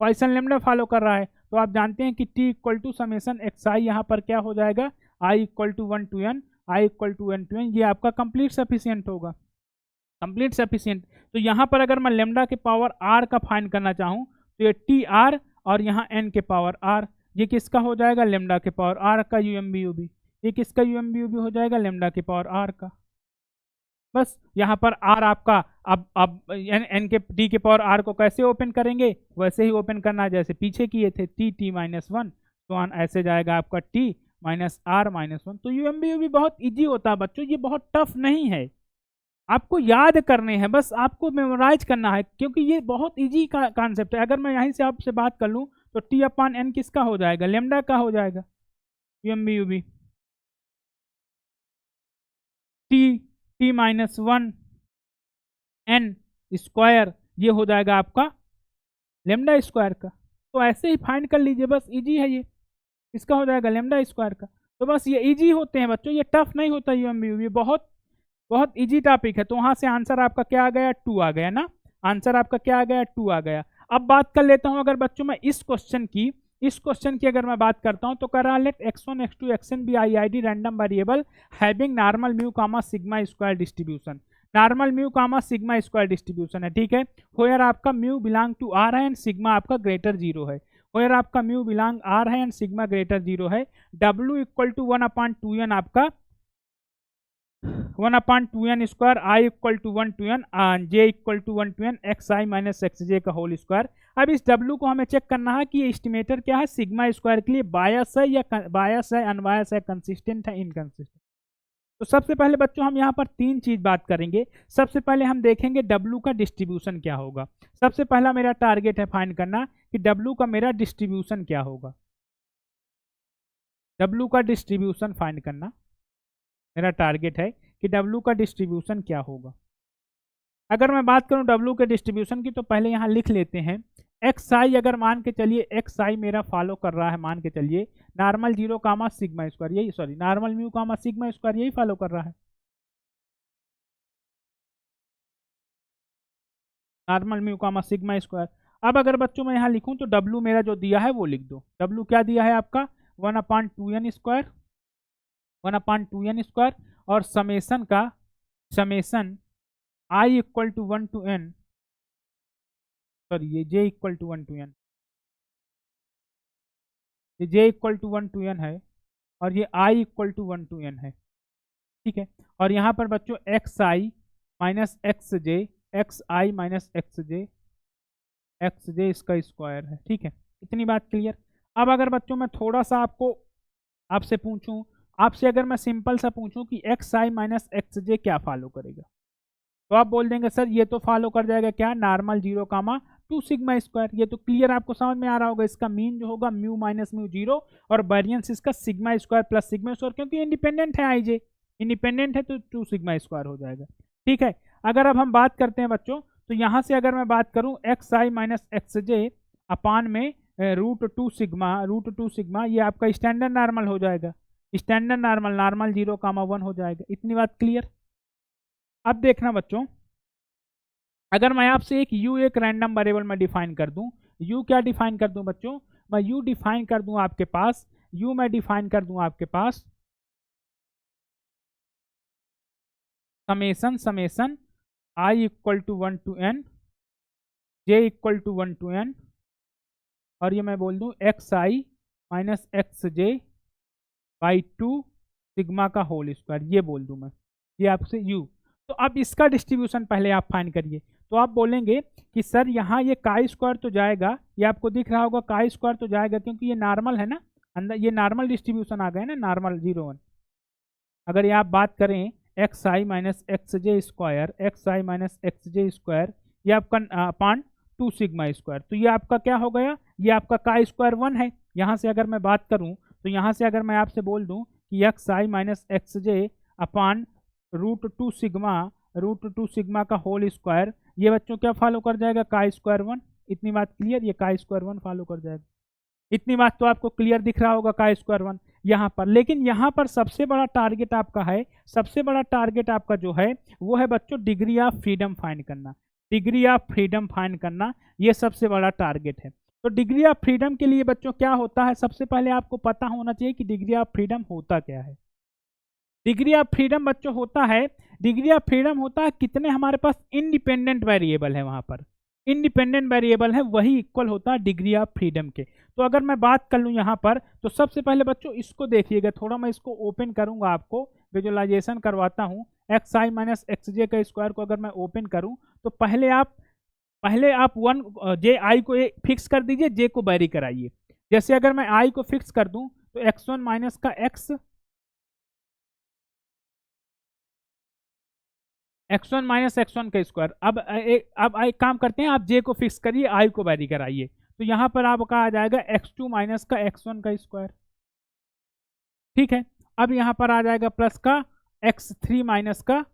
Poisson lambda follow कर रहा है। तो आप जानते हैं कि T equal to summation X I, यहाँ पर क्या हो जाएगा, I equal to 1 to n, I equal to n to n, ये आपका कंप्लीट सफिशियंट होगा, कंप्लीट सफिशियंट। तो यहाँ पर अगर मैं लेमडा के पावर आर का फाइंड करना चाहूँ तो ये टी आर और यहाँ n के पावर आर, ये किसका हो जाएगा, लेमडा के पावर आर का यूएमबीयूबी, ये किसका यूएमबीयूबी हो जाएगा, लेमडा के पावर आर का। बस यहाँ पर आर आपका, अब एन के टी के पावर आर को कैसे ओपन करेंगे, वैसे ही ओपन करना जैसे पीछे किए थे, टी -1 तो ऐसे जाएगा आपका टी -r-1। तो यूएमबीयूबी बहुत इजी होता है बच्चों, ये बहुत टफ नहीं है, आपको याद करने हैं, बस आपको मेमोराइज करना है, क्योंकि ये बहुत इजी का कॉन्सेप्ट है। अगर मैं यहीं से आपसे बात कर लूँ तो T/n किसका हो जाएगा, लेमडा का हो जाएगा यूएमबीयूबी, T-1 n स्क्वायर, ये हो जाएगा आपका लेमडा स्क्वायर का। तो ऐसे ही फाइंड कर लीजिए, बस इजी है ये, इसका हो जाएगा लेमडा स्क्वायर का। तो बस ये इजी होते हैं बच्चों, ये टफ नहीं होता यूएमबीयूबी, बहुत बहुत इजी टॉपिक है। तो वहां से आंसर आपका क्या आ गया, 2 आ गया ना, आंसर आपका क्या आ गया, 2 आ गया। अब बात कर लेता हूं अगर बच्चों मैं इस क्वेश्चन की अगर मैं बात करता हूं तो कर रहा let x1 x2 xn be IID random variable having normal mu comma sigma square distribution, normal mu comma sigma square distribution है, ठीक है। होयर आपका म्यू बिलोंग टू आर है एंड सिग्मा आपका ग्रेटर 0 है, होयर आपका म्यू बिलोंग आर है and sigma greater 0 है। W इक्वल टू 1/2n आपका 1/2n square, I equal to 1 to n, J equal to 1 to n, x I minus X जे का whole square. अब इस W को हमें चेक करना है कि ये एस्टिमेटर क्या है, सिग्मा स्क्वायर के लिए बायस है या बायस है, अनबायस है, कंसिस्टेंट है, इनकंसिस्टेंट। तो सबसे पहले बच्चों हम यहाँ पर 3 चीज बात करेंगे। सबसे पहले हम देखेंगे W का डिस्ट्रीब्यूशन क्या होगा। सबसे पहला मेरा टारगेट है फाइंड करना कि W का मेरा डिस्ट्रीब्यूशन क्या होगा, W का डिस्ट्रीब्यूशन फाइंड करना मेरा टारगेट है कि W का डिस्ट्रीब्यूशन क्या होगा। अगर मैं बात करूं W के डिस्ट्रीब्यूशन की तो पहले यहाँ लिख लेते हैं एक्स आई, अगर मान के चलिए एक्स आई मेरा फॉलो कर रहा है, मान के चलिए नॉर्मल 0 कामा सिग्मा स्क्वायर, यही sorry normal mu comma sigma square, यही फॉलो कर रहा है, normal mu comma sigma square. अब अगर बच्चों मैं यहाँ लिखूं तो W मेरा जो दिया है वो लिख दो। W क्या दिया है आपका 1/2n स्क्वायर, 1/2n स्क्वायर, और समेसन का summation I equal to 1 to n, sorry ये j equal to 1 to n, ये j equal to 1 to n है और ये i equal to 1 to n है, ठीक है। और यहाँ पर बच्चों एक्स आई माइनस एक्स जे, एक्स आई माइनस एक्स जे इसका स्क्वायर है, ठीक है। इतनी बात क्लियर। अब अगर बच्चों मैं थोड़ा सा आपसे पूछूं, आपसे अगर मैं सिंपल सा पूछूं कि एक्स आई माइनस एक्स जे क्या फॉलो करेगा, तो आप बोल देंगे सर ये तो फॉलो कर जाएगा क्या, नॉर्मल 0 कामा 2 सिग्मा स्क्वायर। ये तो क्लियर आपको समझ में आ रहा होगा। इसका मीन जो होगा म्यू माइनस म्यू 0 और वेरिएंस इसका sigma square plus sigma square, क्योंकि इंडिपेंडेंट है, आईजे इंडिपेंडेंट है तो 2 सिग्मा स्क्वायर हो जाएगा, ठीक है। अगर अब हम बात करते हैं बच्चों, तो यहाँ से अगर मैं बात करूँ एक्स आई माइनस एक्स जे अपान में √2 सिग्मा, ये आपका स्टैंडर्ड नॉर्मल हो जाएगा, स्टैंडर्ड नॉर्मल 0 कामा 1 हो जाएगा। इतनी बात क्लियर। अब देखना बच्चों, अगर मैं आपसे एक u एक रैंडम वेरिएबल में डिफाइन कर दूं, u क्या डिफाइन कर दूं बच्चों, मैं u डिफाइन कर दूं आपके पास, u मैं डिफाइन कर दूं आपके पास summation i equal to 1 to n, j equal to 1 to n, और ये मैं बोल दूं X I minus X J by 2 sigma का होल स्क्वायर, ये बोल दूं मैं, ये आपसे u। तो अब इसका डिस्ट्रीब्यूशन पहले आप फाइंड करिए। तो आप बोलेंगे कि सर यहाँ ये काई स्क्वायर तो जाएगा, ये आपको दिख रहा होगा काई स्क्वायर तो जाएगा, क्योंकि ये नॉर्मल है ना, अंदर ये नॉर्मल डिस्ट्रीब्यूशन आ गया ना, नॉर्मल 0 1। अगर ये आप बात करें एक्स आई minus X J square, X आई माइनस एक्स जे स्क्वायर, ये आपका अपान 2 सिग्मा स्क्वायर। तो ये आपका क्या हो गया, ये आपका का स्क्वायर 1 है। यहाँ से अगर मैं बात करूँ तो यहाँ से अगर मैं आपसे बोल दूँ कि एक्स आई माइनस एक्स जे अपान रूट टू सिग्मा का होल स्क्वायर, ये बच्चों क्या फॉलो कर जाएगा, का स्क्वायर 1। इतनी बात क्लियर, ये का स्क्वायर 1 फॉलो कर जाएगा। इतनी बात तो आपको क्लियर दिख रहा होगा, का स्क्वायर 1 यहाँ पर। लेकिन यहाँ पर सबसे बड़ा टारगेट आपका है, सबसे बड़ा टारगेट आपका जो है वो है बच्चों डिग्री ऑफ फ्रीडम फाइंड करना। डिग्री ऑफ फ्रीडम फाइंड करना ये सबसे बड़ा टारगेट है। तो डिग्री ऑफ फ्रीडम के लिए बच्चों क्या होता है, सबसे पहले आपको पता होना चाहिए कि डिग्री ऑफ फ्रीडम होता क्या है। डिग्री ऑफ फ्रीडम बच्चों होता है, डिग्री ऑफ फ्रीडम होता है कितने हमारे पास इंडिपेंडेंट वेरिएबल है, वहां पर इंडिपेंडेंट वेरिएबल है वही इक्वल होता है डिग्री ऑफ फ्रीडम के। तो अगर मैं बात कर लूँ यहाँ पर, तो सबसे पहले बच्चों इसको देखिएगा, थोड़ा मैं इसको ओपन करूंगा, आपको विजुअलाइजेशन करवाता हूँ। एक्स आई माइनस एक्स जे का स्क्वायर को अगर मैं ओपन करूँ तो पहले आप 1 जे आई को फिक्स कर दीजिए, जे को वेरी कराइए। जैसे अगर मैं आई को फिक्स कर दूं तो x1 माइनस का x1 माइनस x1 का स्क्वायर। अब एक काम करते हैं, आप जे को फिक्स करिए, आई को वेरी कराइए, तो यहाँ पर आपका आ जाएगा x2 माइनस का x1 का स्क्वायर। ठीक है, अब यहाँ पर आ जाएगा प्लस का x3 माइनस का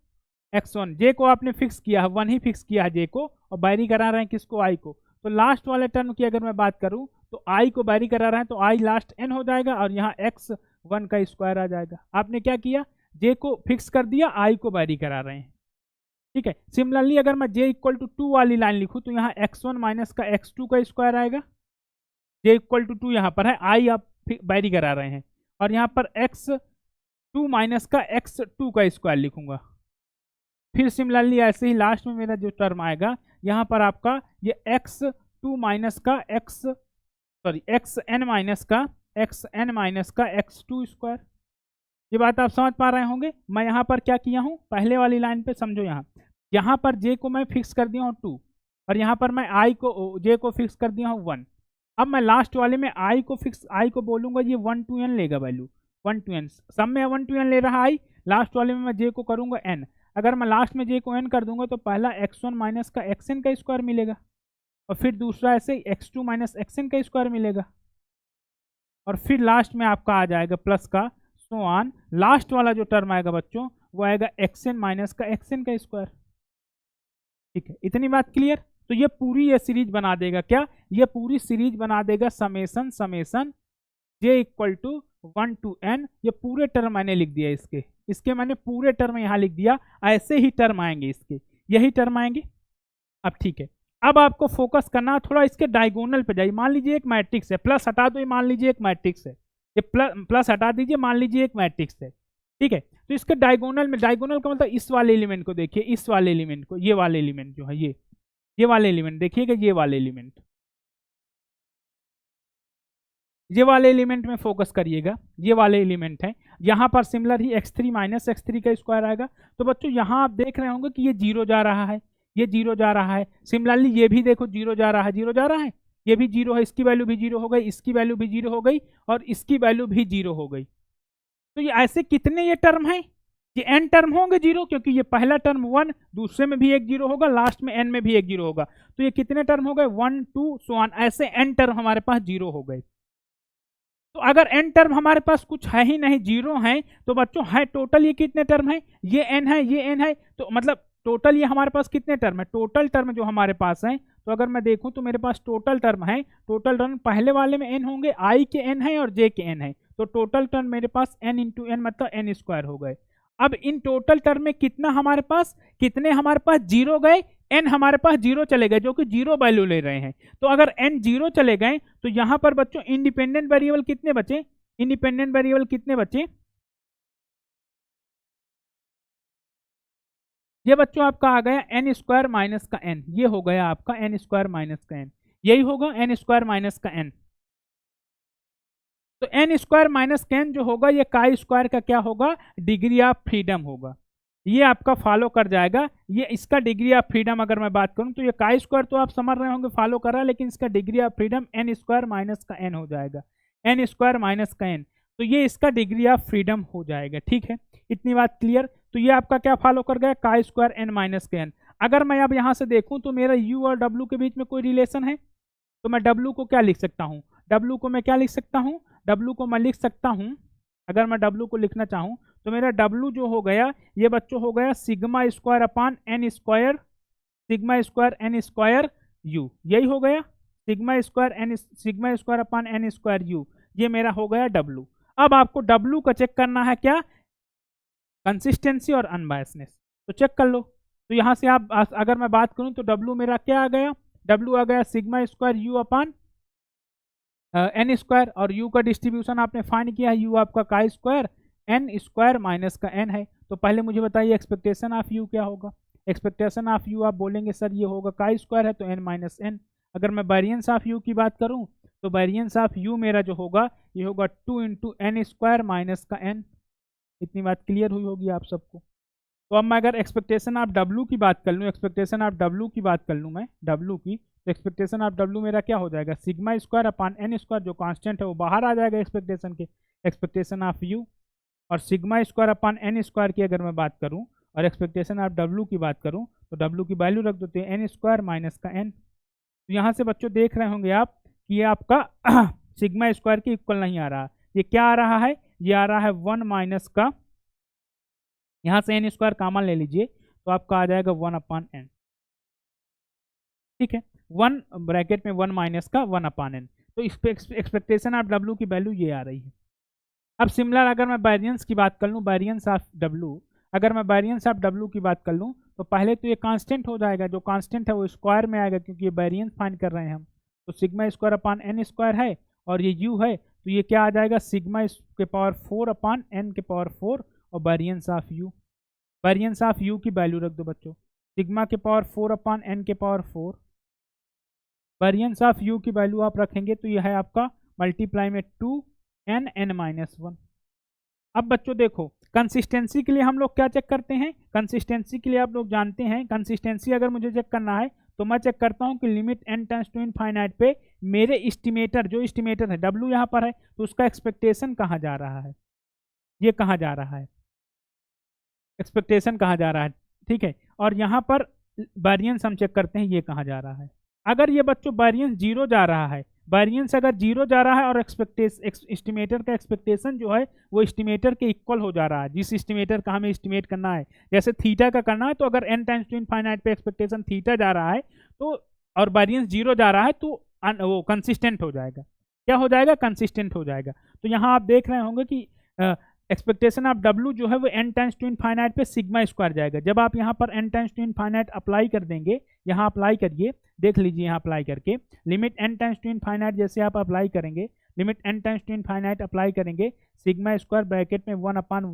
x1। जे को आपने फिक्स किया है, 1 ही फिक्स किया है जे को, और बैरी करा रहे हैं किसको, आई को। तो लास्ट वाले टर्म की अगर मैं बात करूं तो आई को बैरी करा रहे हैं, तो आई लास्ट n हो जाएगा, और यहाँ x1 का स्क्वायर आ जाएगा। आपने क्या किया, जे को फिक्स कर दिया, आई को बैरी करा रहे हैं। ठीक है, सिमिलरली अगर मैं j इक्वल टू 2 वाली लाइन लिखूं तो यहाँ x1 माइनस का x2 का स्क्वायर आएगा। j इक्वल टू 2 यहाँ पर है, आई आप बैरी करा रहे हैं, और यहाँ पर x2 माइनस का x2 का स्क्वायर लिखूंगा। फिर सिमिलरली ऐसे ही लास्ट में मेरा जो टर्म आएगा यहाँ पर आपका ये x2 माइनस का xn माइनस का x2 स्क्वायर। ये बात आप समझ पा रहे होंगे। मैं यहाँ पर क्या किया हूँ, पहले वाली लाइन पे समझो, यहाँ पर जे को मैं फिक्स कर दिया हूँ 2, और यहाँ पर मैं जे को फिक्स कर दिया हूँ 1। अब मैं लास्ट वाले में आई को बोलूंगा ये 1 to n लेगा वैल्यू, 1 to n, सब में 1 to n ले रहा आई, लास्ट वाले में मैं जे को करूंगा n। अगर मैं लास्ट में जे को n कर दूंगा तो पहला x1 माइनस का xn का स्क्वायर मिलेगा, और फिर दूसरा ऐसे x2 माइनस xn का स्क्वायर मिलेगा, और फिर लास्ट में आपका आ जाएगा प्लस का सो ऑन। लास्ट वाला जो टर्म आएगा बच्चों वो आएगा xn माइनस का xn का स्क्वायर। ठीक है, इतनी बात क्लियर। तो ये पूरी ये सीरीज बना देगा क्या, ये पूरी सीरीज बना देगा summation j equal to 1 to n। ये पूरे टर्म मैंने लिख दिया, इसके मैंने पूरे टर्म यहाँ लिख दिया। ऐसे ही टर्म आएंगे, इसके यही टर्म आएंगे। अब ठीक है, अब आपको फोकस करना थोड़ा इसके डायगोनल पे जाइए। मान लीजिए एक मैट्रिक्स है, प्लस हटा दो, ये मान लीजिए एक मैट्रिक्स है, ये प्लस हटा दीजिए, मान लीजिए एक मैट्रिक्स है। ठीक है, तो इसके डायगोनल में, डायगोनल का मतलब इस वाले एलिमेंट को देखिए, इस वाले एलिमेंट को, ये वाले एलिमेंट जो है ये वाले एलिमेंट देखिएगा, ये वाले एलिमेंट में फोकस करिएगा। ये वाले एलिमेंट है, यहाँ पर सिमिलर ही x3 माइनस x3 का स्क्वायर आएगा। तो बच्चों यहाँ आप देख रहे होंगे कि ये 0 जा रहा है, ये 0 जा रहा है। सिमिलरली ये भी देखो 0 जा रहा है, 0 जा रहा है, ये भी 0 है, इसकी वैल्यू भी 0 हो गई, इसकी वैल्यू भी 0 हो गई, और इसकी वैल्यू भी 0 हो गई। तो ये ऐसे कितने ये टर्म हैं, ये n टर्म होंगे 0, क्योंकि ये पहला टर्म 1, दूसरे में भी एक 0 होगा, लास्ट में n में भी एक 0 होगा। तो ये कितने टर्म हो गए, 1 2 सो ऑन, ऐसे n टर्म हमारे पास 0 हो गए। तो अगर n टर्म हमारे पास कुछ है ही नहीं, 0 है, तो बच्चों है टोटल ये कितने टर्म है, ये n है, ये n है, तो मतलब टोटल ये हमारे पास कितने टर्म है, टोटल टर्म जो हमारे पास है। तो अगर मैं देखूं तो मेरे पास टोटल टर्म है, टोटल टर्म पहले वाले में n होंगे, i के n है और j के n है, तो टोटल टर्म मेरे पास n इंटू n मतलब n स्क्वायर हो गए। अब इन टोटल टर्म में कितने हमारे पास 0 गए, n हमारे पास 0 चले गए, जो कि 0 वैल्यू ले रहे हैं। तो अगर n 0 चले गए तो यहाँ पर बच्चों इंडिपेंडेंट वेरिएबल कितने बचे, इंडिपेंडेंट वेरिएबल कितने बचे, ये बच्चों आपका आ गया n स्क्वायर माइनस का n, ये हो गया आपका n स्क्वायर माइनस का n, यही होगा n स्क्वायर माइनस का n। तो n स्क्वायर माइनस का n जो होगा ये का स्क्वायर का क्या होगा, डिग्री ऑफ फ्रीडम होगा। ये आपका फॉलो कर जाएगा, ये इसका डिग्री ऑफ फ्रीडम अगर मैं बात करूं तो ये का स्क्वायर तो आप समझ रहे होंगे फॉलो कर रहा है, लेकिन इसका degree of freedom n square minus का n हो जाएगा, n स्क्वायर माइनस का n। तो ये इसका डिग्री ऑफ फ्रीडम हो जाएगा। ठीक है, इतनी बात क्लियर। तो ये आपका क्या फॉलो कर गया, काई स्क्वायर एन माइनस के एन। अगर मैं अब यहाँ से देखूँ तो मेरा यू और डब्लू के बीच में कोई रिलेशन है, तो मैं डब्लू को क्या लिख सकता हूँ, डब्लू को मैं क्या लिख सकता हूँ, डब्लू को मैं लिख सकता हूँ, अगर मैं डब्लू को लिखना चाहूँ तो मेरा डब्लू जो हो गया ये बच्चों हो गया sigma square upon N square, sigma square N square U, यही हो गया sigma square upon N square U, ये मेरा हो गया डब्लू। अब आपको डब्लू का चेक करना है क्या, कंसिस्टेंसी और अनबायसनेस, तो चेक कर लो। तो यहाँ से आप अगर मैं बात करूँ तो डब्लू मेरा क्या आ गया, डब्लू आ गया sigma square U upon N square, और यू का डिस्ट्रीब्यूशन आपने फाइंड किया है, यू आपका chi square N square minus का एन है। तो पहले मुझे बताइए एक्सपेक्टेशन ऑफ यू क्या होगा, एक्सपेक्टेशन ऑफ यू आप बोलेंगे सर ये होगा काई स्क्वायर है तो एन माइनस एन। अगर मैं वेरिएंस ऑफ यू की बात करूं तो वेरिएंस ऑफ यू मेरा जो होगा ये होगा 2 इंटू एन स्क्वायर माइनस का एन। इतनी बात क्लियर हुई होगी आप सबको। तो अब मैं अगर एक्सपेक्टेशन ऑफ डब्लू की बात कर लूँ, एक्सपेक्टेशन ऑफ डब्लू की बात कर लूँ मैं डब्लू की, तो एक्सपेक्टेशन ऑफ डब्लू मेरा क्या हो जाएगा, sigma square upon N square, जो कांस्टेंट है वो बाहर आ जाएगा एक्सपेक्टेशन के, एक्सपेक्टेशन ऑफ यू, और sigma square upon N square की अगर मैं बात करूँ और एक्सपेक्टेशन ऑफ डब्लू की बात करूँ तो डब्लू की वैल्यू रख देते हैं एन स्क्वायर माइनस का एन। तो यहाँ से बच्चों देख रहे होंगे आप कि ये आपका सिग्मा स्क्वायर के इक्वल नहीं आ रहा, ये क्या आ रहा है, ये आ रहा है 1 माइनस का, यहाँ से एन स्क्वायर कॉमन ले लीजिए तो आपका आ जाएगा 1 अपान एन, ठीक है, 1 ब्रैकेट में 1 माइनस का 1 अपान एन। तो एक्सपेक्टेशन ऑफ डब्लू की वैल्यू ये आ रही है। अब सिमिलर अगर मैं वेरिएंस की बात कर लूँ, वेरिएंस ऑफ डब्लू, अगर मैं वेरिएंस ऑफ डब्लू की बात कर लूँ तो पहले तो ये कांस्टेंट हो जाएगा, जो कांस्टेंट है वो स्क्वायर में आएगा क्योंकि ये वेरिएंस फाइंड कर रहे हैं हम, तो sigma square upon N square है और ये यू है तो ये क्या आ जाएगा सिग्मा के पावर 4 अपान एन के पावर 4 और variance of you, variance of you की वैल्यू रख दो बच्चों, सिग्मा के पावर 4 अपान एन के पावर 4, वेरिएंस ऑफ यू की वैल्यू आप रखेंगे तो यह है आपका मल्टीप्लाई में 2 एन एन माइनस 1। अब बच्चों देखो कंसिस्टेंसी के लिए हम लोग क्या चेक करते हैं, कंसिस्टेंसी के लिए आप लोग जानते हैं, कंसिस्टेंसी अगर मुझे चेक करना है तो मैं चेक करता हूं कि limit N tends to infinite पे मेरे एस्टिमेटर, जो एस्टिमेटर है डब्ल्यू यहाँ पर है तो उसका एक्सपेक्टेशन कहाँ जा रहा है, ये कहाँ जा रहा है, एक्सपेक्टेशन कहाँ जा रहा है, ठीक है, और यहाँ पर वेरिएंस हम चेक करते हैं ये कहाँ जा रहा है। अगर ये बच्चों वेरिएंस 0 जा रहा है, वेरिएंस अगर 0 जा रहा है और एस्टिमेटर का एक्सपेक्टेशन जो है वो एस्टिमेटर के इक्वल हो जा रहा है, जिस एस्टिमेटर का हमें एस्टिमेट करना है, जैसे थीटा का करना है तो अगर एन टाइम्स टू इनफाइनाइट पे एक्सपेक्टेशन थीटा जा रहा है तो और वेरिएंस 0 जा रहा है तो वो कंसिस्टेंट हो जाएगा, क्या हो जाएगा, कंसिस्टेंट हो जाएगा। तो यहाँ आप देख रहे होंगे कि एक्सपेक्टेशन ऑफ डब्ल्यू जो है वो एन टाइम्स टू इनफाइनाइट पे सिग्मा स्क्वायर जाएगा। जब आप यहाँ पर N times to infinite apply कर देंगे, यहाँ अप्लाई करिए, देख लीजिए यहाँ अप्लाई करके limit N times to infinite जैसे आप अप्लाई करेंगे, limit N times to infinite apply करेंगे, सिग्मा स्क्वायर ब्रैकेट में 1 अपान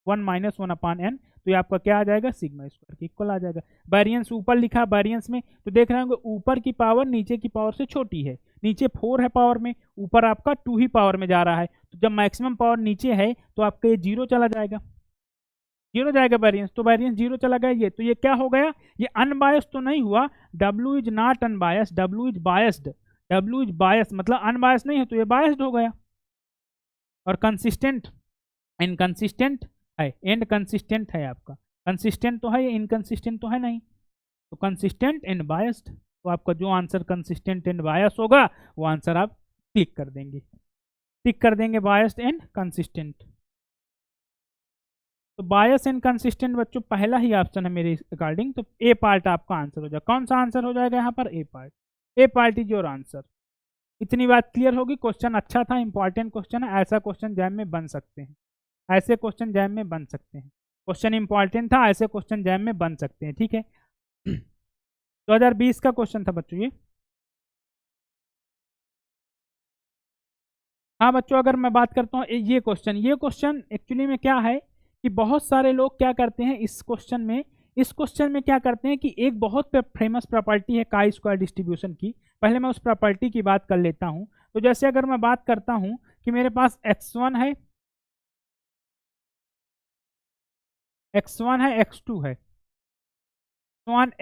1 माइनस 1 अपान एन, तो ये आपका क्या आ जाएगा, सिग्मा स्क्वायर के इक्वल आ जाएगा। वेरिएंस ऊपर लिखा, वेरिएंस में तो देख रहे होंगे ऊपर की पावर नीचे की पावर से छोटी है, नीचे 4 है पावर में, ऊपर आपका 2 ही पावर में जा रहा है, तो जब मैक्सिमम पावर नीचे है तो आपका ये 0 चला जाएगा, 0 जाएगा वेरिएंस, तो वेरिएंस 0 चला गया ये, तो ये क्या हो गया, ये अनबायस्ड तो नहीं हुआ, W is not unbiased, W is biased, W is biased मतलब अनबायस्ड नहीं है तो ये बायस्ड हो गया। और कंसिस्टेंट इनकंसिस्टेंट है, एंड कंसिस्टेंट है आपका, कंसिस्टेंट तो है, इनकंसिस्टेंट तो है नहीं, तो कंसिस्टेंट एंड बायस्ड, तो आपका जो आंसर कंसिस्टेंट एंड बायस होगा वो आंसर आप क्लिक कर देंगे, टिक कर देंगे बायस्ड एंड कंसिस्टेंट। तो बायस एंड कंसिस्टेंट बच्चों पहला ही ऑप्शन है मेरे अकॉर्डिंग, तो ए पार्ट आपका आंसर हो जाएगा। कौन सा आंसर हो जाएगा यहाँ पर, A part, A part is your answer. इतनी बात क्लियर होगी, क्वेश्चन अच्छा था, इंपॉर्टेंट क्वेश्चन है, ऐसा क्वेश्चन जैम में बन सकते हैं, ऐसे क्वेश्चन जैम में बन सकते हैं, क्वेश्चन इंपॉर्टेंट था, ऐसे क्वेश्चन जैम में बन सकते हैं, ठीक है। 2020 का क्वेश्चन था बच्चों ये। हाँ बच्चों अगर मैं बात करता हूँ ये क्वेश्चन एक्चुअली में क्या है कि बहुत सारे लोग क्या करते हैं इस क्वेश्चन में क्या करते हैं कि एक बहुत फेमस प्रॉपर्टी है काई स्क्वायर डिस्ट्रीब्यूशन की, पहले मैं उस प्रॉपर्टी की बात कर लेता हूँ। तो जैसे अगर मैं बात करता हूँ कि मेरे पास x1 है, x2 है,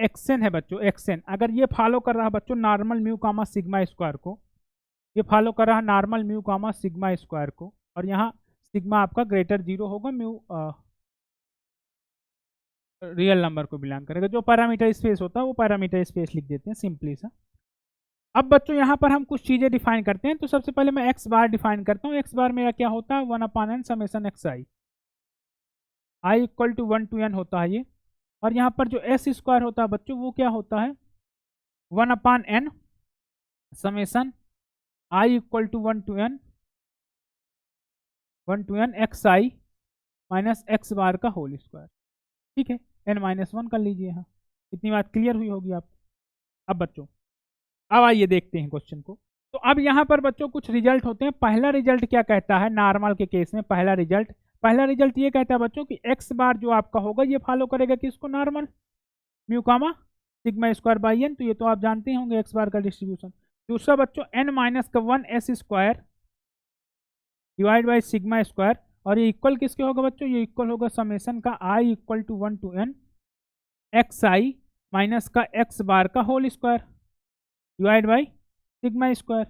xn है बच्चों, xn अगर ये फॉलो कर रहा है बच्चों normal mu comma sigma square को, ये फॉलो कर रहा है normal mu comma sigma square को, और यहाँ सिग्मा आपका ग्रेटर 0 होगा, म्यू रियल नंबर को बिलोंग करेगा। जो पैरामीटर स्पेस होता है वो पैरामीटर स्पेस लिख देते हैं सिंपली सा। अब बच्चों यहाँ पर हम कुछ चीज़ें डिफाइन करते हैं। तो सबसे पहले मैं एक्स बार डिफाइन करता हूँ। एक्स बार मेरा क्या होता है, 1/n summation X I equal to 1 to n होता है ये। और यहाँ पर जो एस स्क्वायर होता है बच्चों वो क्या होता है, 1/n summation I equal to 1 to n x I minus x bar का होल स्क्वायर। ठीक है, n-1 कर लीजिए। यहाँ इतनी बात क्लियर हुई होगी आप। अब बच्चों अब आइए देखते हैं क्वेश्चन को। तो अब यहाँ पर बच्चों कुछ रिजल्ट होते हैं। पहला रिजल्ट क्या कहता है नॉर्मल के केस में, पहला रिजल्ट ये कहता है बच्चों कि एक्स बार जो आपका होगा ये फॉलो करेगा किसको, normal, mu comma sigma square by N. तो ये तो आप जानते होंगे एक्स बार का डिस्ट्रीब्यूशन। दूसरा बच्चों n-1 S square divide by sigma square, और ये इक्वल किसके होगा बच्चों, ये इक्वल होगा समेशन का I equal to 1 to n x I minus का एक्स बार का whole square divide by sigma square.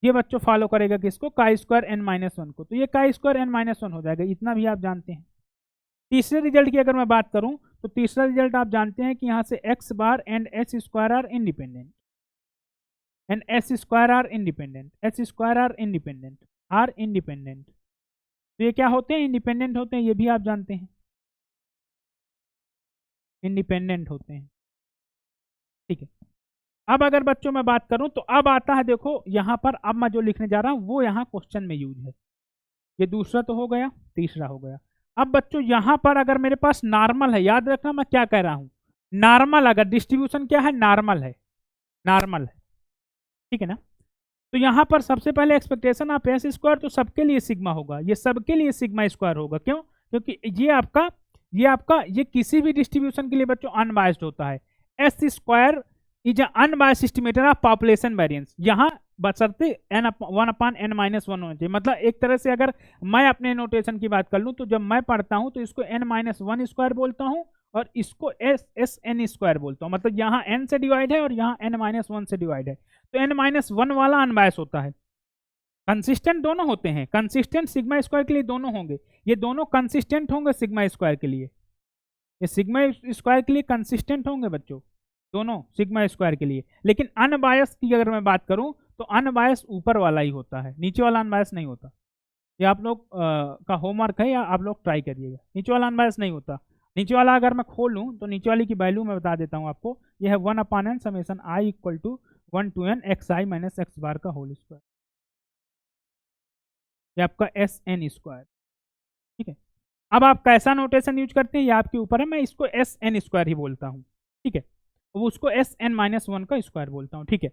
ये बच्चों फॉलो करेगा किसको, का स्क्वायर n-1 को। तो ये का स्क्वायर n-1 हो जाएगा, इतना भी आप जानते हैं। तीसरे रिजल्ट की अगर मैं बात करूं तो तीसरा रिजल्ट आप जानते हैं कि यहाँ से X bar and S square are independent, and S square are independent, S square are independent. तो ये क्या होते हैं, इंडिपेंडेंट होते हैं, ये भी आप जानते हैं, इंडिपेंडेंट होते हैं। ठीक है, अब अगर बच्चों मैं बात करूं तो अब आता है, देखो यहाँ पर अब मैं जो लिखने जा रहा हूं वो यहाँ क्वेश्चन में यूज है। ये दूसरा तो हो गया, तीसरा हो गया। अब बच्चों यहाँ पर अगर मेरे पास नॉर्मल है, याद रखना मैं क्या कह रहा हूं, नॉर्मल अगर डिस्ट्रीब्यूशन क्या है, नॉर्मल है, ठीक है ना। तो यहाँ पर सबसे पहले एक्सपेक्टेशन ऑफ एस स्क्वायर तो सबके लिए सिग्मा होगा, ये सबके लिए सिग्मा स्क्वायर होगा। क्यों, क्योंकि ये किसी भी डिस्ट्रीब्यूशन के लिए बच्चों अनबायस्ड होता है। S square is unbiased estimator of population variance, यहाँ बशर्ते n-1/n-1 होना चाहिए। मतलब एक तरह से अगर मैं अपने नोटेशन की बात कर लूँ तो जब मैं पढ़ता हूँ तो इसको n-1 स्क्वायर बोलता हूँ और इसको SN स्क्वायर बोलता हूँ। मतलब यहाँ n से डिवाइड है और यहाँ n-1 से डिवाइड है। तो n-1 वाला अनबायस होता है। कंसिस्टेंट दोनों होते हैं, कंसिस्टेंट सिग्मा स्क्वायर के लिए दोनों होंगे, ये दोनों कंसिस्टेंट होंगे सिग्मा स्क्वायर के लिए, ये सिग्मा स्क्वायर के लिए कंसिस्टेंट होंगे बच्चों दोनों सिग्मा स्क्वायर के लिए। लेकिन अनबायस की अगर मैं बात करूं तो अनबायस ऊपर वाला ही होता है, नीचे वाला अनबायस नहीं होता। ये आप लोग का होमवर्क है, या आप लोग ट्राई करिएगा, नीचे वाला अनबायस नहीं होता। नीचे वाला अगर मैं खोल लूँ तो नीचे वाली की वैल्यू मैं बता देता हूँ आपको, यह है 1/n summation I equal to 1 to n x I minus x bar का होल स्क्वायर, ये आपका SN स्क्वायर। ठीक है, अब आप कैसा नोटेशन यूज करते हैं ये आपके ऊपर है, मैं इसको SN स्क्वायर ही बोलता हूँ। ठीक है, उसको SN-1 का स्क्वायर बोलता हूँ। ठीक है,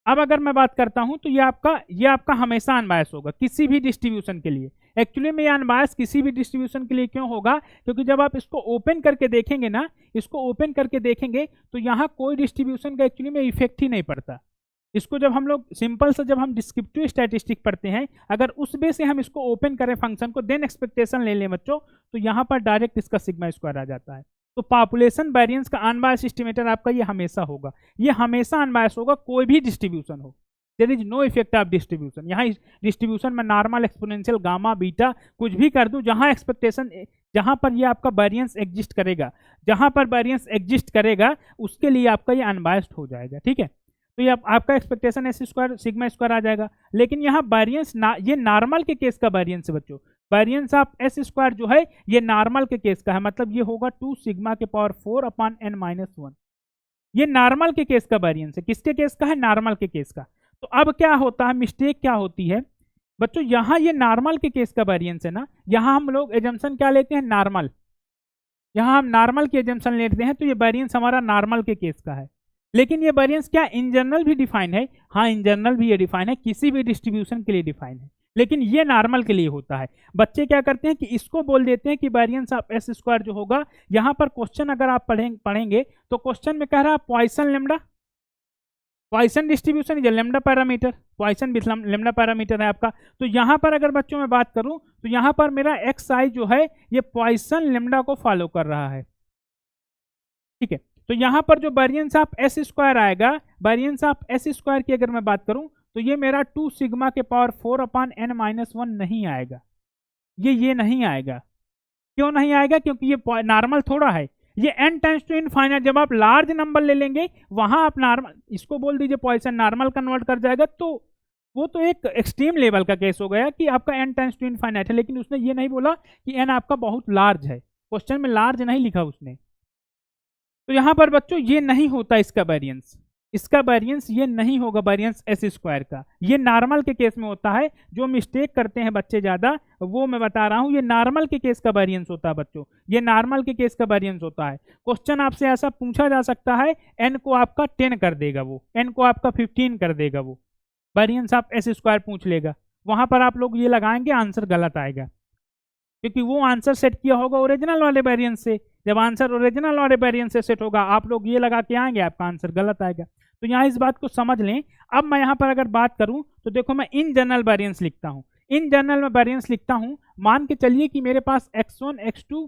अब अगर मैं बात करता हूँ तो ये आपका हमेशा अनबायस होगा किसी भी डिस्ट्रीब्यूशन के लिए। एक्चुअली में ये अनबायस किसी भी डिस्ट्रीब्यूशन के लिए क्यों होगा, क्योंकि जब आप इसको ओपन करके देखेंगे ना, इसको ओपन करके देखेंगे तो यहाँ कोई डिस्ट्रीब्यूशन का एक्चुअली में इफेक्ट ही नहीं पड़ता। इसको जब हम लोग सिंपल से जब हम डिस्क्रिप्टिव स्टैटिस्टिक पढ़ते हैं, अगर उस बे से हम इसको ओपन करें फंक्शन को, देन एक्सपेक्टेशन ले लें बच्चों, तो यहाँ पर डायरेक्ट इसका सिग्मा स्क्वायर आ जाता है। तो पॉपुलेशन वेरिएंस का अनबायस एस्टिमेटर आपका ये हमेशा होगा, ये हमेशा अनबायस होगा, कोई भी डिस्ट्रीब्यूशन हो। There is no effect of distribution. यहाँ डिस्ट्रीब्यूशन में नॉर्मल, एक्सपोनेंशियल, गामा, बीटा कुछ भी कर दूं, जहाँ एक्सपेक्टेशन, जहाँ पर ये आपका वेरिएंस एग्जिस्ट करेगा, जहाँ पर वेरिएंस एग्जिस्ट करेगा उसके लिए आपका ये अनबायस्ड हो जाएगा। ठीक है, तो ये आपका expectation s square sigma square आ जाएगा। लेकिन यहाँ वेरिएंस ये नॉर्मल के केस का वेरिएंस है बच्चों, वेरिएंस ऑफ एस स्क्वायर जो है ये नॉर्मल के केस का है, मतलब ये होगा 2 सिग्मा के पावर 4/n-1। ये नॉर्मल के केस का वेरिएंस है, किसके केस का है, नॉर्मल के केस का। तो अब क्या होता है, मिस्टेक क्या होती है बच्चों, यहाँ ये नॉर्मल के केस का वेरिएंस है ना, यहाँ हम लोग एजम्पशन क्या लेते हैं, नॉर्मल, यहाँ हम नॉर्मल की एजम्पशन लेते हैं, तो ये वेरिएंस हमारा नॉर्मल के केस का है। लेकिन ये वेरिएंस क्या इन जनरल भी डिफाइन है, हाँ इन जनरल भी ये डिफाइन है, किसी भी डिस्ट्रीब्यूशन के लिए डिफाइन है, लेकिन ये नॉर्मल के लिए होता है। बच्चे क्या करते हैं कि इसको बोल देते हैं कि वेरिएंस ऑफ एस स्क्वायर जो होगा, यहाँ पर क्वेश्चन अगर आप पढ़ेंगे तो क्वेश्चन में कह रहा है Poisson lambda, Poisson distribution is lambda parameter, Poisson lambda parameter है आपका। तो यहाँ पर अगर बच्चों में बात करूँ तो यहाँ पर मेरा एक्स आई जो है ये पॉइसन लैम्डा को फॉलो कर रहा है। ठीक है, तो यहाँ पर जो वेरिएंस ऑफ एस स्क्वायर आएगा, वेरिएंस ऑफ एस स्क्वायर की अगर मैं बात करूं तो ये मेरा 2 सिग्मा के पावर 4/n-1 नहीं आएगा, ये नहीं आएगा। क्यों नहीं आएगा? क्योंकि ये नॉर्मल थोड़ा है, ये n टेंड्स टू इनफाइनाइट। जब आप लार्ज नंबर ले लेंगे वहां आप नॉर्मल, इसको बोल दीजिए पॉइसन नॉर्मल कन्वर्ट कर जाएगा, तो वो तो एक एक्सट्रीम लेवल का केस हो गया कि आपका n टेंड्स टू इनफाइनाइट है। लेकिन उसने ये नहीं बोला कि n आपका बहुत लार्ज है, क्वेश्चन में लार्ज नहीं लिखा उसने। तो यहां पर बच्चों ये नहीं होता इसका वेरिएंस, इसका वेरिएंस ये नहीं होगा वेरिएंस एस स्क्वायर का, ये नॉर्मल के केस में होता है। जो मिस्टेक करते हैं बच्चे ज्यादा, वो मैं बता रहा हूं, ये नॉर्मल के केस का वेरिएंस होता है बच्चों, ये नॉर्मल के केस का वेरिएंस होता है। क्वेश्चन आपसे ऐसा पूछा जा सकता है, एन को आपका 10 कर देगा वो, एन को आपका 15 कर देगा वो, वेरिएंस आप एस स्क्वायर पूछ लेगा, वहां पर आप लोग ये लगाएंगे आंसर गलत आएगा, क्योंकि वो आंसर सेट किया होगा ओरिजिनल वाले वेरिएंस से। जब आंसर ओरिजिनल वाले वेरिएंस से सेट होगा, आप लोग ये लगा के आएंगे, आपका आंसर गलत आएगा। तो यहाँ इस बात को समझ लें। अब मैं यहाँ पर अगर बात करूं तो देखो, मैं इन जनरल वेरिएंस लिखता हूं, इन जनरल में वेरिएंस लिखता हूं। मान के चलिए कि मेरे पास x1 x2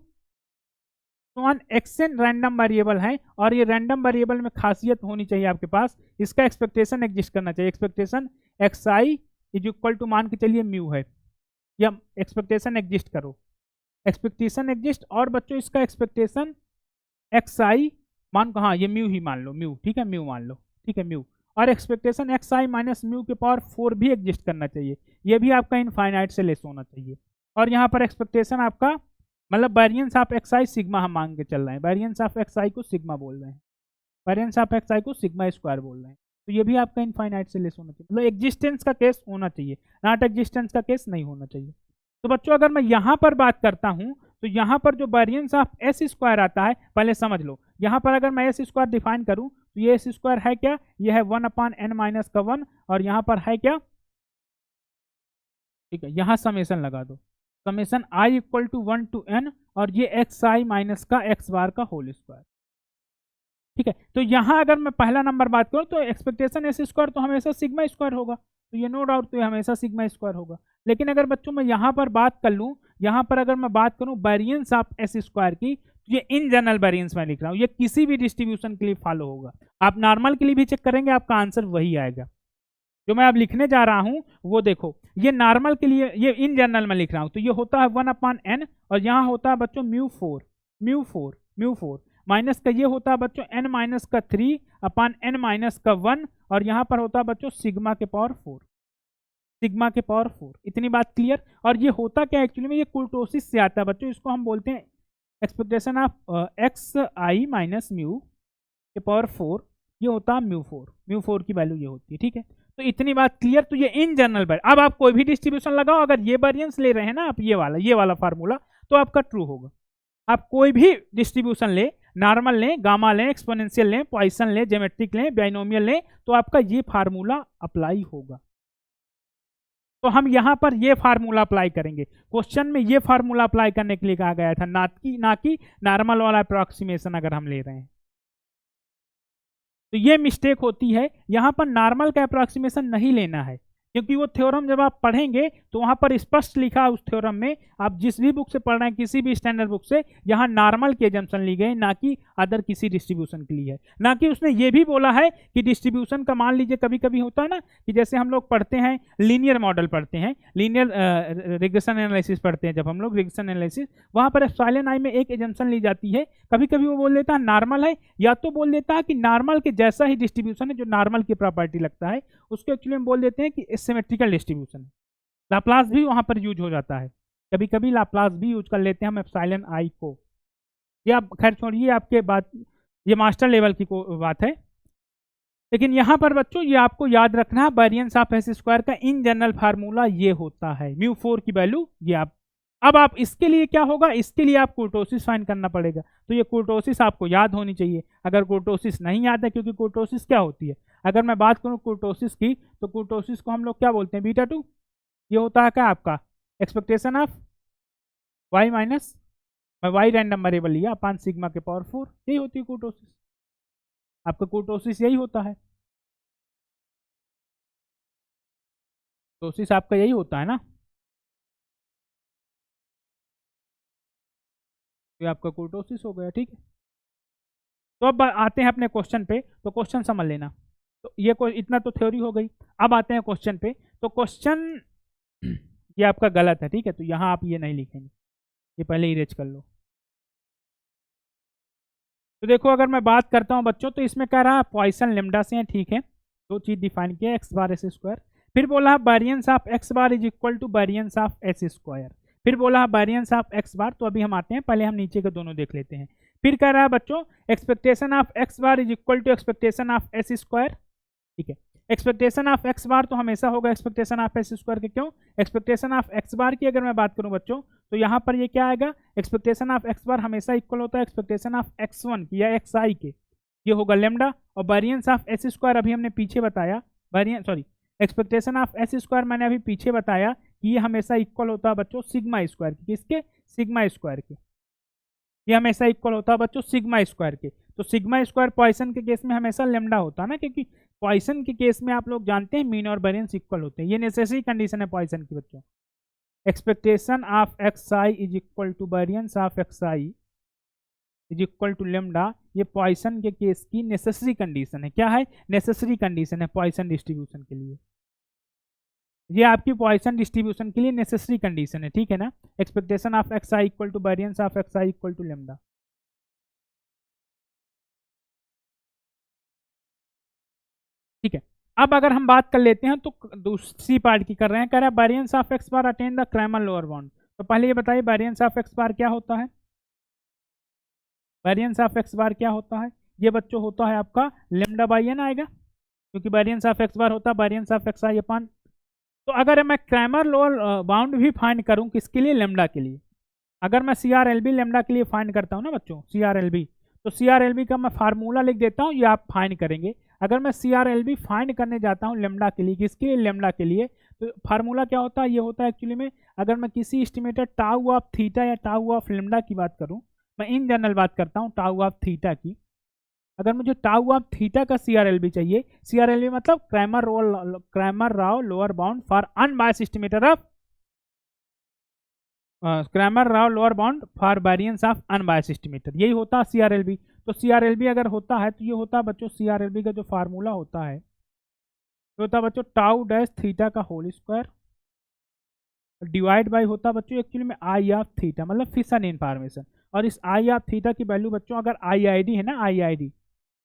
xn random variable है, और ये रैंडम वेरिएबल में खासियत होनी चाहिए आपके पास, इसका एक्सपेक्टेशन एग्जिस्ट करना चाहिए। Expectation xi is equal to मान के चलिए म्यू है, या एक्सपेक्टेशन एग्जिस्ट करो, एक्सपेक्टेशन एग्जिस्ट। और बच्चों इसका एक्सपेक्टेशन xi मान को, हाँ ये म्यू ही मान लो, म्यू ठीक है, म्यू मान लो, ठीक है म्यू। और एक्सपेक्टेशन xi माइनस म्यू के पावर 4 भी एग्जिस्ट करना चाहिए, ये भी आपका इनफाइनाइट से लेस होना चाहिए। और यहाँ पर एक्सपेक्टेशन आपका मतलब वेरिएंस ऑफ xi सिग्मा हम मांग के चल रहे हैं, वेरिएंस ऑफ xi को सिग्मा बोल रहे हैं, वेरिएंस ऑफ xi को सिग्मा स्क्वायर बोल रहे हैं। तो ये भी आपका इनफाइनाइट से लेस होना चाहिए, मतलब एग्जिस्टेंस का केस होना चाहिए, नॉट एग्जिस्टेंस का केस नहीं होना चाहिए। तो बच्चों अगर मैं यहाँ पर बात करता हूँ, तो यहाँ पर जो वेरिएंस ऑफ एस स्क्वायर आता है, पहले समझ लो। यहाँ पर अगर मैं एस स्क्वायर डिफाइन करूँ तो ये एस स्क्वायर है क्या? ये है 1/n माइनस का 1, और यहाँ पर है क्या? ठीक है, यहाँ समेशन लगा दो, summation i equal to 1 to n, और ये xi माइनस का x बार का होल स्क्वायर। ठीक है, तो यहाँ अगर मैं पहला नंबर बात करूँ तो एक्सपेक्टेशन एस स्क्वायर तो हमेशा सिग्मा स्क्वायर होगा, तो ये नो डाउट तो ये हमेशा सिग्मा स्क्वायर होगा। लेकिन अगर बच्चों मैं यहाँ पर बात कर लूँ, यहाँ पर अगर मैं बात करूँ वेरिएंस ऑफ एस स्क्वायर की, तो ये इन जनरल वेरिएंस में लिख रहा हूँ, ये किसी भी डिस्ट्रीब्यूशन के लिए फॉलो होगा। आप नॉर्मल के लिए भी चेक करेंगे, आपका आंसर वही आएगा। जो मैं अब लिखने जा रहा हूँ वो देखो, ये नॉर्मल के लिए, ये इन जनरल में लिख रहा हूँ, तो ये होता है 1/n, और यहाँ होता है बच्चों म्यू 4 माइनस का, ये होता है बच्चों n माइनस का 3/n माइनस का 1, और यहाँ पर होता है बच्चों सिग्मा के पावर 4, सिग्मा के पावर 4। इतनी बात क्लियर। और ये होता क्या एक्चुअली में, ये कुर्टोसिस से आता है बच्चों, इसको हम बोलते हैं expectation of xi minus mu के पावर 4, ये होता है म्यू 4 की वैल्यू ये होती है। ठीक है, तो इतनी बात क्लियर। तो ये इन जनरल वेरिएंस, अब आप कोई भी डिस्ट्रीब्यूशन लगाओ, अगर ये वेरिएंस ले रहे हैं ना आप, ये वाला फार्मूला, तो आपका ट्रू होगा। आप कोई भी डिस्ट्रीब्यूशन ले, नॉर्मल लें, गामा लें, एक्सपोनेंशियल लें, पॉइसन लें, ज्योमेट्रिक लें, बाइनोमियल लें, तो आपका ये फार्मूला अप्लाई होगा। तो हम यहाँ पर ये फार्मूला अप्लाई करेंगे। क्वेश्चन में ये फार्मूला अप्लाई करने के लिए कहा गया था, ना कि नॉर्मल वाला अप्रोक्सीमेशन अगर हम ले रहे हैं। तो ये मिस्टेक होती है, यहाँ पर नॉर्मल का अप्रोक्सीमेशन नहीं लेना है, क्योंकि वो थ्योरम जब आप पढ़ेंगे तो वहाँ पर स्पष्ट लिखा है उस थ्योरम में, आप जिस भी बुक से पढ़ रहे हैं, किसी भी स्टैंडर्ड बुक से, यहाँ नॉर्मल की एजम्पशन ली गई, ना कि अदर किसी डिस्ट्रीब्यूशन के लिए है। ना कि उसने ये भी बोला है कि डिस्ट्रीब्यूशन का, मान लीजिए कभी कभी होता है ना कि जैसे हम लोग पढ़ते हैं लीनियर मॉडल पढ़ते हैं, लीनियर रिग्रेशन एनालिसिस पढ़ते हैं, जब हम लोग रिग्रेशन एनालिसिस, वहाँ पर एप्सिलॉन i में एक एजम्पशन ली जाती है, कभी कभी वो बोल देता है नॉर्मल है, या तो बोल देता है कि नॉर्मल के जैसा ही डिस्ट्रीब्यूशन है, जो नॉर्मल की प्रॉपर्टी लगता है, उसको एक्चुअली हम बोल देते हैं कि सिमेट्रिकल डिस्ट्रीब्यूशन है। लाप्लास भी वहां पर यूज हो जाता है, कभी कभी लाप्लास भी यूज कर लेते हैं हम एप्सिलॉन i को। ये आप खैर छोड़िए, आपके बात, ये मास्टर लेवल की बात है। लेकिन यहाँ पर बच्चों ये आपको याद रखना है, वेरिएंस ऑफ एस स्क्वायर का इन जनरल फार्मूला ये होता है, म्यू 4 की वैल्यू ये आप। अब आप इसके लिए क्या होगा, इसके लिए आप कुर्टोसिस फाइंड करना पड़ेगा। तो ये कुर्टोसिस आपको याद होनी चाहिए। अगर कुर्टोसिस नहीं याद है, क्योंकि कुर्टोसिस क्या होती है, अगर मैं बात करूं कुर्टोसिस की, तो कुर्टोसिस को हम लोग क्या बोलते हैं, β2। ये होता है क्या आपका expectation of y minus, y random variable लिया अपान सिग्मा के पावर 4, यही होती है कुर्टोसिस। आपका कुर्टोसिस यही होता है, कुर्टोसिस आपका यही होता है ना। ये आपका कुर्टोसिस हो गया। ठीक है, तो अब आते हैं अपने क्वेश्चन पे। तो क्वेश्चन समझ लेना। तो ये इतना तो थ्योरी हो गई। अब आते हैं क्वेश्चन पे। तो क्वेश्चन ये आपका गलत है, ठीक है, तो यहाँ आप ये नहीं लिखेंगे। ये पहले इरेज कर लो। तो देखो अगर मैं बात करता हूँ बच्चों, तो इसमें कह रहा है पॉइसन लेमडा से है, ठीक है, दो चीज डिफाइन किया, एक्स बार एस स्क्वायर। फिर बोला है variance of x bar is equal to variance of S square. फिर बोला है वेरिएंस ऑफ एक्स बार। तो अभी हम आते हैं, पहले हम नीचे के दोनों देख लेते हैं। फिर कह रहा है बच्चों expectation of x bar is equal to expectation of S square, ठीक है। एक्सपेक्टेशन ऑफ एक्स बार तो हमेशा होगा एक्सपेक्टेशन ऑफ एस स्क्वायर के, क्यों? एक्सपेक्टेशन ऑफ एक्स बार की अगर मैं बात करूं बच्चों, तो यहाँ पर ये क्या आएगा, एक्सपेक्टेशन ऑफ एक्स बार हमेशा इक्वल होता है एक्सपेक्टेशन ऑफ एक्स वन की या एक्स आई के, ये होगा लेमडा। और वेरिएंस ऑफ एस स्क्वायर अभी हमने पीछे बताया, एक्सपेक्टेशन ऑफ एस स्क्वायर मैंने अभी पीछे बताया कि ये हमेशा इक्वल होता है बच्चों सिग्मा स्क्वायर की, किसके? सिग्मा स्क्वायर के। ये हमेशा इक्वल होता है बच्चों सिग्मा स्क्वायर के। तो सिग्मा स्क्वायर पॉइसन के केस में हमेशा लेमडा होता है ना, क्योंकि पॉइसन के केस में आप लोग जानते हैं मीन और वेरिएंस इक्वल होते हैं, ये नेसेसरी कंडीशन है पॉइसन की बच्चों। Expectation of X I is equal to variance of X I is equal to lambda, ये पॉइसन के केस की नेसेसरी कंडीशन है। क्या है? नेसेसरी कंडीशन है पॉइसन डिस्ट्रीब्यूशन के लिए। ये आपकी पॉइसन डिस्ट्रीब्यूशन के लिए नेसेसरी कंडीशन है, ठीक है ना। Expectation of X I equal to variance of X I equal to lambda. ठीक है, अब अगर हम बात कर लेते हैं तो दूसरी पार्ट की कर रहे हैं, कह रहा है variance of x bar attain the Cramer lower bound. तो पहले ये बताइए वेरिएंस ऑफ एक्स बार क्या होता है? वेरिएंस ऑफ एक्स बार क्या होता है? ये बच्चों होता है आपका लेमडा बाई एन आएगा, क्योंकि वेरिएंस ऑफ एक्स बार होता है variance of X I upon. तो अगर मैं क्रैमर लोअर बाउंड भी फाइंड करूं किसके लिए? लेमडा के लिए। अगर मैं C R L B lambda के लिए फाइंड करता हूं ना बच्चों, सी आर एल बी, तो सी आर एल बी का मैं फार्मूला लिख देता हूं, ये आप फाइंड करेंगे। अगर मैं C R L B find करने जाता हूं लेमडा के लिए, किसके लिए? लेमडा के लिए। तो फार्मूला क्या होता है? ये होता है एक्चुअली में, अगर मैं किसी एस्टिमेटेड टाउ ऑफ थीटा या टाउ ऑफ लेमडा की बात करूं, मैं इन जनरल बात करता हूं टाउ ऑफ थीटा की। अगर मुझे टाउ ऑफ थीटा का सीआरएलबी चाहिए, सीआरएलबी मतलब Cramer Rao lower bound for unbiased estimator of Cramer Rao lower bound for variance of unbiased estimator, यही होता है सीआरएलबी। तो सीआरएलबी अगर होता है तो ये होता है बच्चों, सीआरएलबी का जो फार्मूला होता है तो होता है बच्चों टाउ डैश थीटा का होल स्क्वायर डिवाइड बाई होता है बच्चों एक्चुअली में आई ऑफ थीटा, मतलब फिशन इन्फॉर्मेशन। और इस आई ऑफ थीटा की वैल्यू बच्चों अगर आई आई डी है ना, आई आई डी,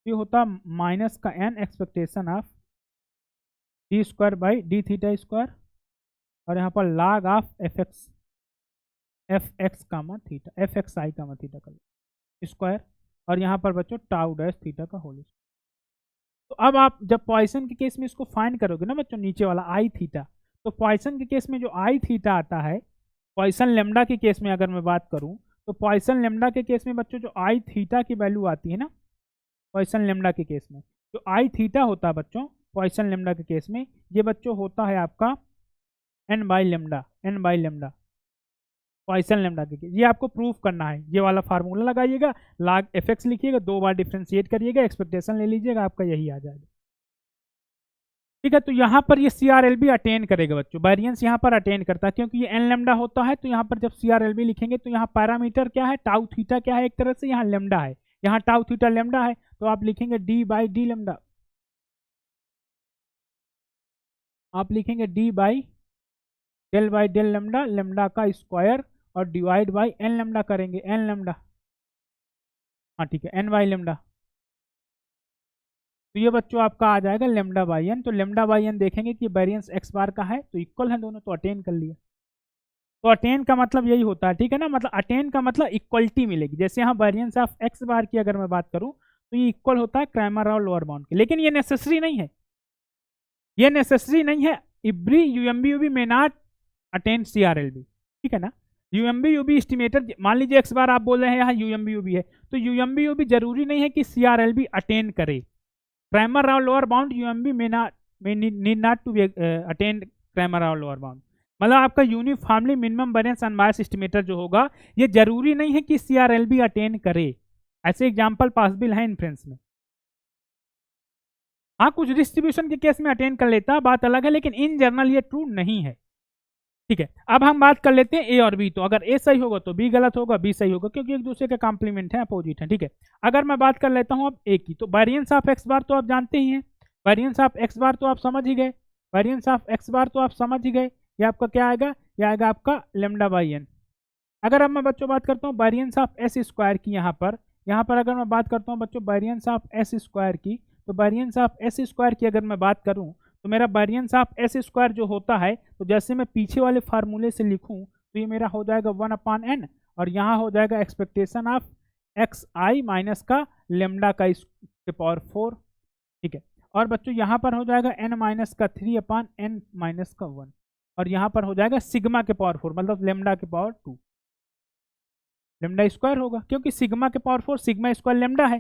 ये होता माइनस का N expectation of D square by D theta square, और यहाँ पर log of F X comma theta, F X I comma theta का स्क्वायर, और यहाँ पर बच्चों टाउ डैश थीटा का होल स्क्वायर। तो अब आप जब पॉइसन के केस में इसको फाइंड करोगे ना बच्चों, नीचे वाला आई थीटा, तो पॉइसन के केस में जो आई थीटा आता है, पॉइसन लेमडा के केस में अगर मैं बात करूँ, तो पॉइसन लेमडा के केस में बच्चों जो आई थीटा की वैल्यू आती है ना, पॉइसन लेमडा के केस में जो आई थीटा होता है बच्चों, पॉइसन लेमडा के केस में ये बच्चों होता है आपका N by lambda, N by lambda Poisson lambda के केस। ये आपको प्रूफ करना है, ये वाला फार्मूला लगाइएगा, लॉग एफ एक्स लिखिएगा, 2 बार डिफ्रेंशिएट करिएगा, एक्सपेक्टेशन ले लीजिएगा, आपका यही आ जाएगा। ठीक है, तो यहाँ पर ये सीआरएलबी अटेन करेगा बच्चों, वेरिएंस यहाँ पर अटेन करता है, क्योंकि ये एन लेमडा होता है। तो यहाँ पर जब सीआरएलबी लिखेंगे तो यहाँ पैरामीटर क्या है? टाउ थीटा क्या है? एक तरह से यहाँ लेमडा है, यहाँ टाउ थीटा लेमडा है, तो आप लिखेंगे डी बाई डी लेमडा, आप लिखेंगे D by del lambda, lambda का स्क्वायर, और डिवाइड बाई एन लेमडा करेंगे, एन लेमडा, हाँ ठीक है, एन बाई लेमडा। तो ये बच्चों आपका आ जाएगा लेमडा बाई एन। तो लेमडा बाई एन देखेंगे कि वेरिएंस एक्स बार का है, तो इक्वल है दोनों, तो अटेन कर लिया। तो अटेन का मतलब यही होता है, ठीक है ना, मतलब अटेन का मतलब इक्वलिटी मिलेगी। जैसे यहाँ वेरिएंस ऑफ एक्स बार की अगर मैं बात करूँ तो ये इक्वल होता है क्रैमर और लोअर बाउंड के, लेकिन ये नेसेसरी नहीं है, ये नेसेसरी नहीं है। Every UMVUE may not attain CRLB, ठीक है ना। यूएमबी यूबी एस्टिमेटर, मान लीजिए एक्स बार आप बोल रहे हैं यहाँ यूएमबी यूबी है, तो यूएमबी यूबी जरूरी नहीं है कि सीआरएलबी अटेन करे। Cramer Rao lower bound UMB may need not to attain Cramer Rao lower bound, मतलब आपका uniformly minimum variance unbiased estimator जो होगा, ये जरूरी नहीं है कि सीआरएलबी अटेन करे। ऐसे एग्जांपल पॉसिबल है इन्फ्रेंस में, हाँ कुछ डिस्ट्रीब्यूशन के केस में अटेन कर लेता है, बात अलग है, लेकिन इन जनरल ये ट्रू नहीं है। ठीक है, अब हम बात कर लेते हैं ए और बी। तो अगर ए सही होगा तो बी गलत होगा, बी सही होगा, क्योंकि एक दूसरे के कॉम्प्लीमेंट है, अपोजिट है। ठीक है, अगर मैं बात कर लेता हूं अब ए की, तो वेरिएंस ऑफ एक्स बार तो आप जानते ही हैं, वेरिएंस ऑफ एक्स बार तो आप समझ ही गए, वेरिएंस ऑफ एक्स बार तो आप समझ ही गए। ये आपका क्या आएगा? ये आएगा आपका लेमडा बाई एन, अगर अब मैं बच्चों बात करता हूँ वेरिएंस ऑफ एस स्क्वायर की, यहाँ पर अगर मैं बात करता हूँ बच्चों वेरिएंस ऑफ एस स्क्वायर की, तो वेरिएंस ऑफ एस स्क्वायर की अगर मैं बात करूँ तो मेरा वेरिएंस ऑफ एस स्क्वायर जो होता है, तो जैसे मैं पीछे वाले फार्मूले से लिखूँ तो ये मेरा हो जाएगा 1/n, और यहाँ हो जाएगा expectation of X I minus का लेमडा का के पावर 4, ठीक है। और बच्चों यहाँ पर हो जाएगा n माइनस का 3/n माइनस का 1, और यहाँ पर हो जाएगा सिग्मा के पावर 4 मतलब लेमडा के पावर 2, लेमडा स्क्वायर होगा क्योंकि सिग्मा के पावर 4 सिग्मा स्क्वायर लेमडा है।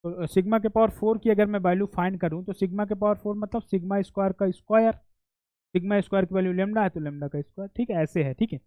तो सिग्मा के पावर 4 की अगर मैं वैल्यू फाइंड करूँ तो सिग्मा के पावर 4 मतलब सिग्मा स्क्वायर का स्क्वायर, सिग्मा स्क्वायर की वैल्यू लेमडा है तो लेमडा का स्क्वायर, ठीक है, ऐसे है, ठीक है।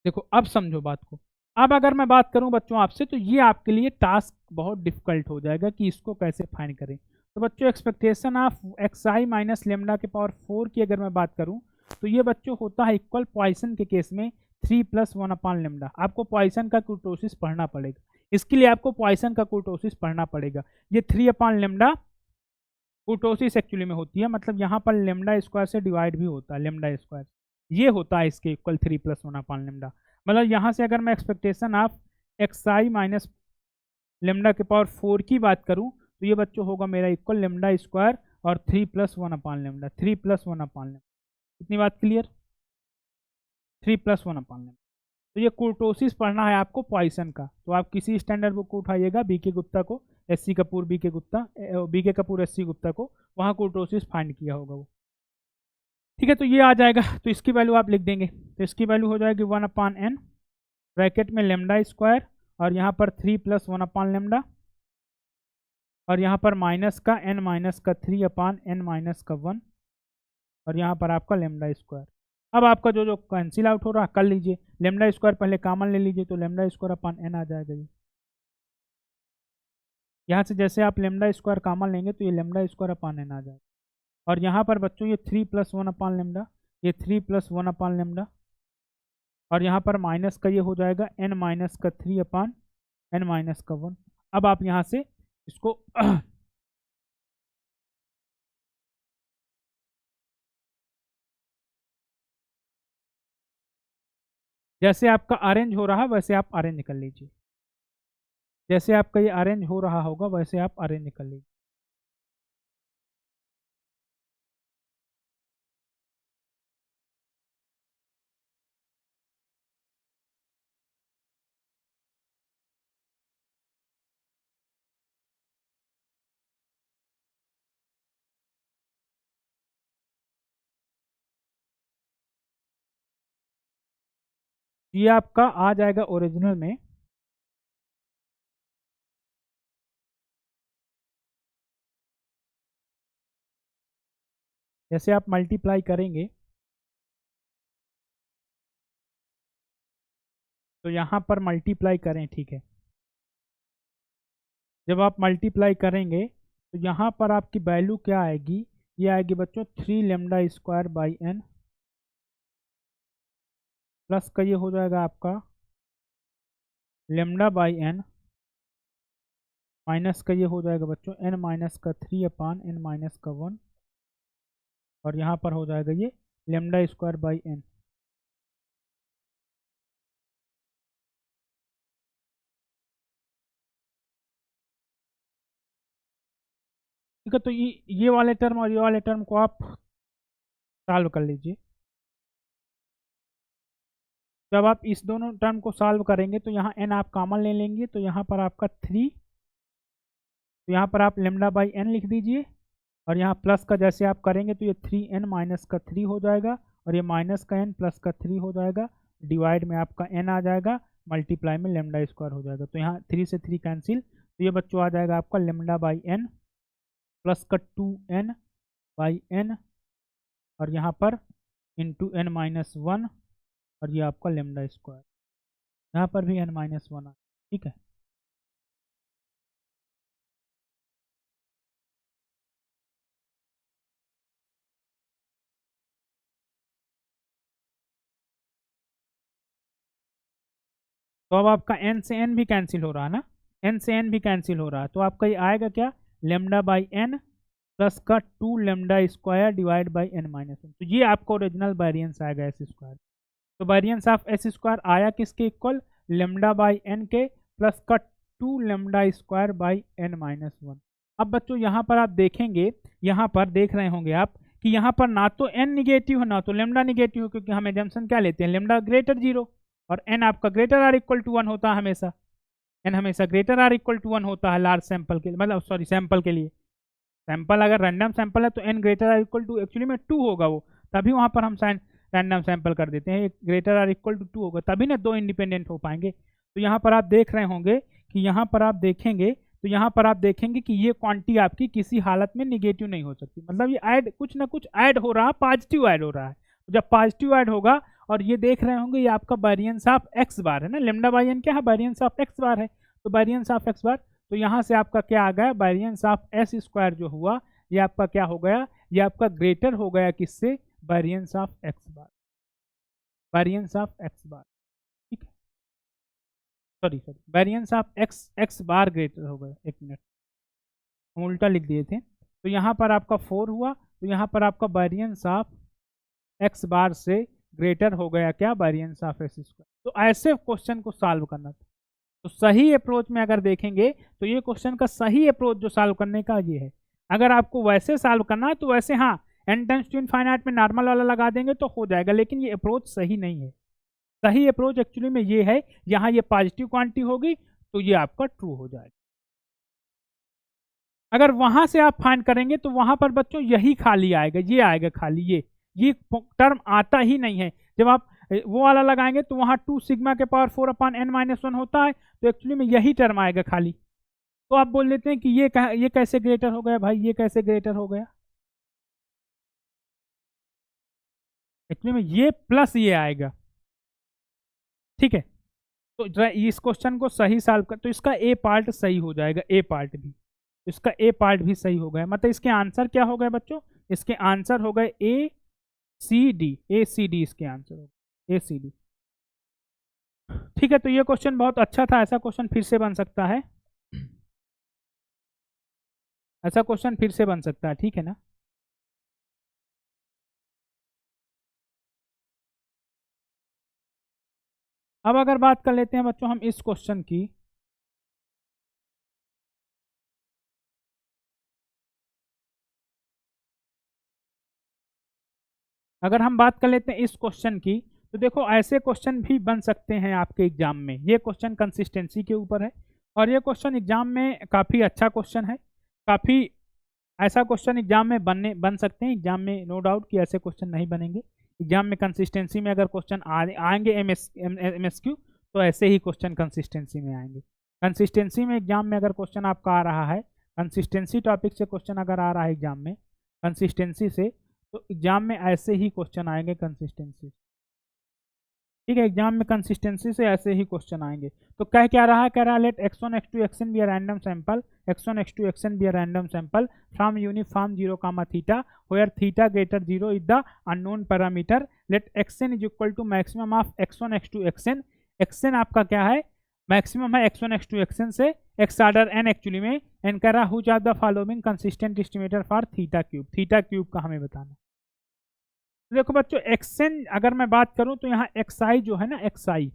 देखो अब समझो बात को। अब अगर मैं बात करूं बच्चों आपसे, तो ये आपके लिए टास्क बहुत डिफिकल्ट हो जाएगा कि इसको कैसे फाइंड करें। तो बच्चों expectation of X I minus lambda के पावर 4 की अगर मैं बात करूं तो ये बच्चों होता है इक्वल पॉइसन के केस में 3 + 1/λ। आपको पॉइसन का कुर्टोसिस पढ़ना पड़ेगा, इसके लिए आपको पॉइसन का कुर्टोसिस पढ़ना पड़ेगा। ये 3/λ कुर्टोसिस एक्चुअली में होती है, मतलब यहाँ पर लेमडा स्क्वायर से डिवाइड भी होता है, लेमडा स्क्वायर ये होता है इसके इक्वल 3 + 1/λ। मतलब यहाँ से अगर मैं expectation of X I minus lambda के पावर 4 की बात करूँ तो ये बच्चों होगा मेरा इक्वल लेमडा स्क्वायर और 3 + 1/λ, 3 + 1/λ। इतनी बात क्लियर, 3 + 1/λ। तो ये कुर्टोसिस पढ़ना है आपको पॉइसन का, तो आप किसी स्टैंडर्ड बुक को उठाइएगा, बीके गुप्ता को, SC Kapoor BK Gupta, BK Kapoor SC Gupta को, वहाँ कुर्टोसिस फाइंड किया होगा वो, ठीक है। तो ये आ जाएगा, तो इसकी वैल्यू आप लिख देंगे, तो इसकी वैल्यू हो जाएगी 1/n ब्रैकेट में लेमडा स्क्वायर, और यहाँ पर 3 + 1/λ, और यहाँ पर माइनस का n माइनस का 3/n माइनस का 1, और यहाँ पर आपका लेमडा स्क्वायर। अब आपका जो जो कैंसिल आउट हो रहा है कर लीजिए, लेमडा स्क्वायर पहले कॉमन ले लीजिए, तो लेमडा स्क्वायर अपॉन n आ जाएगा। ये यहाँ से जैसे आप लेमडा स्क्वायर कॉमन लेंगे तो ये लेमडा स्क्वायर अपॉन n आ जाएगा, और यहाँ पर बच्चों ये 3 + 1/λ, ये 3 + 1/λ, और यहाँ पर माइनस का ये हो जाएगा n माइनस का 3/n माइनस का 1। अब आप यहाँ से इसको जैसे आपका अरेंज हो रहा है वैसे आप अरेंज कर लीजिए, जैसे आपका ये अरेंज हो रहा होगा वैसे आप अरेंज कर लीजिए। ये आपका आ जाएगा ओरिजिनल में, जैसे आप मल्टीप्लाई करेंगे तो यहाँ पर मल्टीप्लाई करें, ठीक है। जब आप मल्टीप्लाई करेंगे तो यहाँ पर आपकी वैल्यू क्या आएगी, ये आएगी बच्चों 3 lambda square by n, plus का ये हो जाएगा आपका लेमडा बाई n, माइनस का ये हो जाएगा बच्चों n माइनस का 3/n माइनस का 1, और यहाँ पर हो जाएगा ये लेमडा स्क्वायर बाई n। ठीक है, तो ये वाले टर्म और ये वाले टर्म को आप सॉल्व कर लीजिए। जब आप इस दोनों टर्म को सॉल्व करेंगे तो यहाँ n आप कॉमन ले लेंगे, तो यहाँ पर आपका 3, तो यहाँ पर आप लेमडा बाई n लिख दीजिए, और यहाँ प्लस का जैसे आप करेंगे तो ये 3n माइनस का 3 हो जाएगा, और ये माइनस का n प्लस का 3 हो जाएगा, डिवाइड में आपका n आ जाएगा, मल्टीप्लाई में लेमडा स्क्वायर हो जाएगा। तो यहाँ 3 से 3 कैंसिल, तो ये बच्चों आ जाएगा आपका लेमडा बाई n प्लस का 2n बाई n, और यहाँ पर इंटू n माइनस 1, और ये आपका लेमडा स्क्वायर, यहाँ पर भी n माइनस 1 आ, ठीक है। तो अब आपका n से n भी कैंसिल हो रहा है ना, n से n भी कैंसिल हो रहा है, तो आपका ये आएगा क्या, लेमडा बाई n प्लस का 2 lambda square divide by n minus 1। तो ये आपका ओरिजिनल वेरिएंस आएगा एस स्क्वायर। तो वेरिएंस ऑफ एस स्क्वायर आया किसके इक्वल, लेमडा बाई एन के प्लस का 2 lambda square by N minus 1। अब बच्चों यहाँ पर आप देखेंगे, यहाँ पर देख रहे होंगे आप कि यहाँ पर ना तो एन निगेटिव है ना तो लेमडा निगेटिव है, क्योंकि हम एजम्पशन क्या लेते हैं, लेमडा ग्रेटर 0 और एन आपका ग्रेटर आर इक्वल टू 1 होता है हमेशा। एन हमेशा ग्रेटर आर इक्वल टू 1 होता है लार्ज सैंपल के, मतलब सॉरी सैंपल के लिए। सैंपल अगर रैंडम सैंपल है तो N greater or equal to actually में 2 होगा वो, तभी वहाँ पर हम साइन रैंडम सैंपल कर देते हैं, ग्रेटर आर इक्वल टू 2 होगा, तभी ना 2 इंडिपेंडेंट हो पाएंगे। तो यहाँ पर आप देख रहे होंगे कि यहाँ पर आप देखेंगे तो यहाँ पर आप देखेंगे कि ये क्वांटिटी आपकी किसी हालत में निगेटिव नहीं हो सकती, मतलब ये ऐड कुछ ना कुछ ऐड हो रहा है, पॉजिटिव ऐड हो रहा है। जब पॉजिटिव ऐड होगा और ये देख रहे होंगे ये आपका वेरिएंस ऑफ एक्स बार है ना, लेमडा बाई एन क्या है, वेरिएंस ऑफ एक्स बार है, तो वेरिएंस ऑफ एक्स बार, तो यहाँ से आपका क्या आ गया, वेरिएंस ऑफ एस स्क्वायर जो हुआ ये आपका क्या हो गया, ये आपका ग्रेटर हो गया किससे, variance of x bar, variance of x bar, ठीक है, sorry variance of x bar greater हो गया, एक मिनट हम उल्टा लिख दिए थे। तो यहाँ पर आपका 4 हुआ, तो यहाँ पर आपका वेरिएंस ऑफ एक्स बार से ग्रेटर हो गया क्या, वेरिएंस ऑफ एस स्क्वायर। तो ऐसे क्वेश्चन को सॉल्व करना था। तो सही अप्रोच में अगर देखेंगे तो ये क्वेश्चन का सही अप्रोच जो सॉल्व करने का ये है। अगर आपको वैसे सॉल्व करना है तो वैसे हाँ n टेंड्स टू इनफाइनाइट में नॉर्मल वाला लगा देंगे तो हो जाएगा, लेकिन ये अप्रोच सही नहीं है। सही अप्रोच एक्चुअली में ये है, यहाँ ये पॉजिटिव क्वांटिटी होगी तो ये आपका ट्रू हो जाएगा। अगर वहां से आप फाइंड करेंगे तो वहां पर बच्चों यही खाली आएगा, ये आएगा खाली, ये टर्म आता ही नहीं है। जब आप वो वाला लगाएंगे तो वहां 2 सिग्मा के पावर 4 अपॉन n माइनस 1 होता है, तो एक्चुअली में यही टर्म आएगा खाली। तो आप बोल देते हैं कि ये कैसे ग्रेटर हो गया भाई, ये कैसे ग्रेटर हो गया, एक्चुअली में ये प्लस ये आएगा, ठीक है। तो जरा इस क्वेश्चन को सही सॉल्व कर, तो इसका ए पार्ट सही हो जाएगा, ए पार्ट भी, इसका ए पार्ट भी सही हो गया, मतलब इसके आंसर क्या हो गए बच्चों, इसके आंसर हो गए ए सी डी, ए सी डी इसके आंसर हो गए, ए सी डी, ठीक है। तो ये क्वेश्चन बहुत अच्छा था, ऐसा क्वेश्चन फिर से बन सकता है, ऐसा क्वेश्चन फिर से बन सकता है, ठीक है ना। अब अगर बात कर लेते हैं बच्चों हम इस क्वेश्चन की, अगर हम बात कर लेते हैं इस क्वेश्चन की, तो देखो ऐसे क्वेश्चन भी बन सकते हैं आपके एग्जाम में। ये क्वेश्चन कंसिस्टेंसी के ऊपर है और ये क्वेश्चन एग्जाम में काफ़ी अच्छा क्वेश्चन है, काफ़ी ऐसा क्वेश्चन एग्जाम में बन सकते हैं। एग्जाम में नो डाउट कि ऐसे क्वेश्चन नहीं बनेंगे एग्जाम में। कंसिस्टेंसी में अगर क्वेश्चन आएंगे एमएसक्यू तो ऐसे ही क्वेश्चन कंसिस्टेंसी में आएंगे। कंसिस्टेंसी में एग्जाम में अगर क्वेश्चन आपका आ रहा है, कंसिस्टेंसी टॉपिक से क्वेश्चन अगर आ रहा है एग्जाम में कंसिस्टेंसी से, तो एग्जाम में ऐसे ही क्वेश्चन आएंगे कंसिस्टेंसी, ठीक है। एग्जाम में कंसिस्टेंसी से ऐसे ही क्वेश्चन आएंगे। तो क्या रहा है, कह रहा है let x1 x2 xn be a random sample, x1 x2 xn be a random sample from uniform 0 comma theta where theta greater 0 is the unknown parameter, let xn is equal to maximum of x1 x2 xn। xn आपका क्या है, maximum है x1 x2 xn से x order n actually में, एन कह रहा which are the following consistent estimator for theta cube का हमें बताना। देखो बच्चों xn अगर मैं बात करूं तो यहाँ xi जो है ना, xi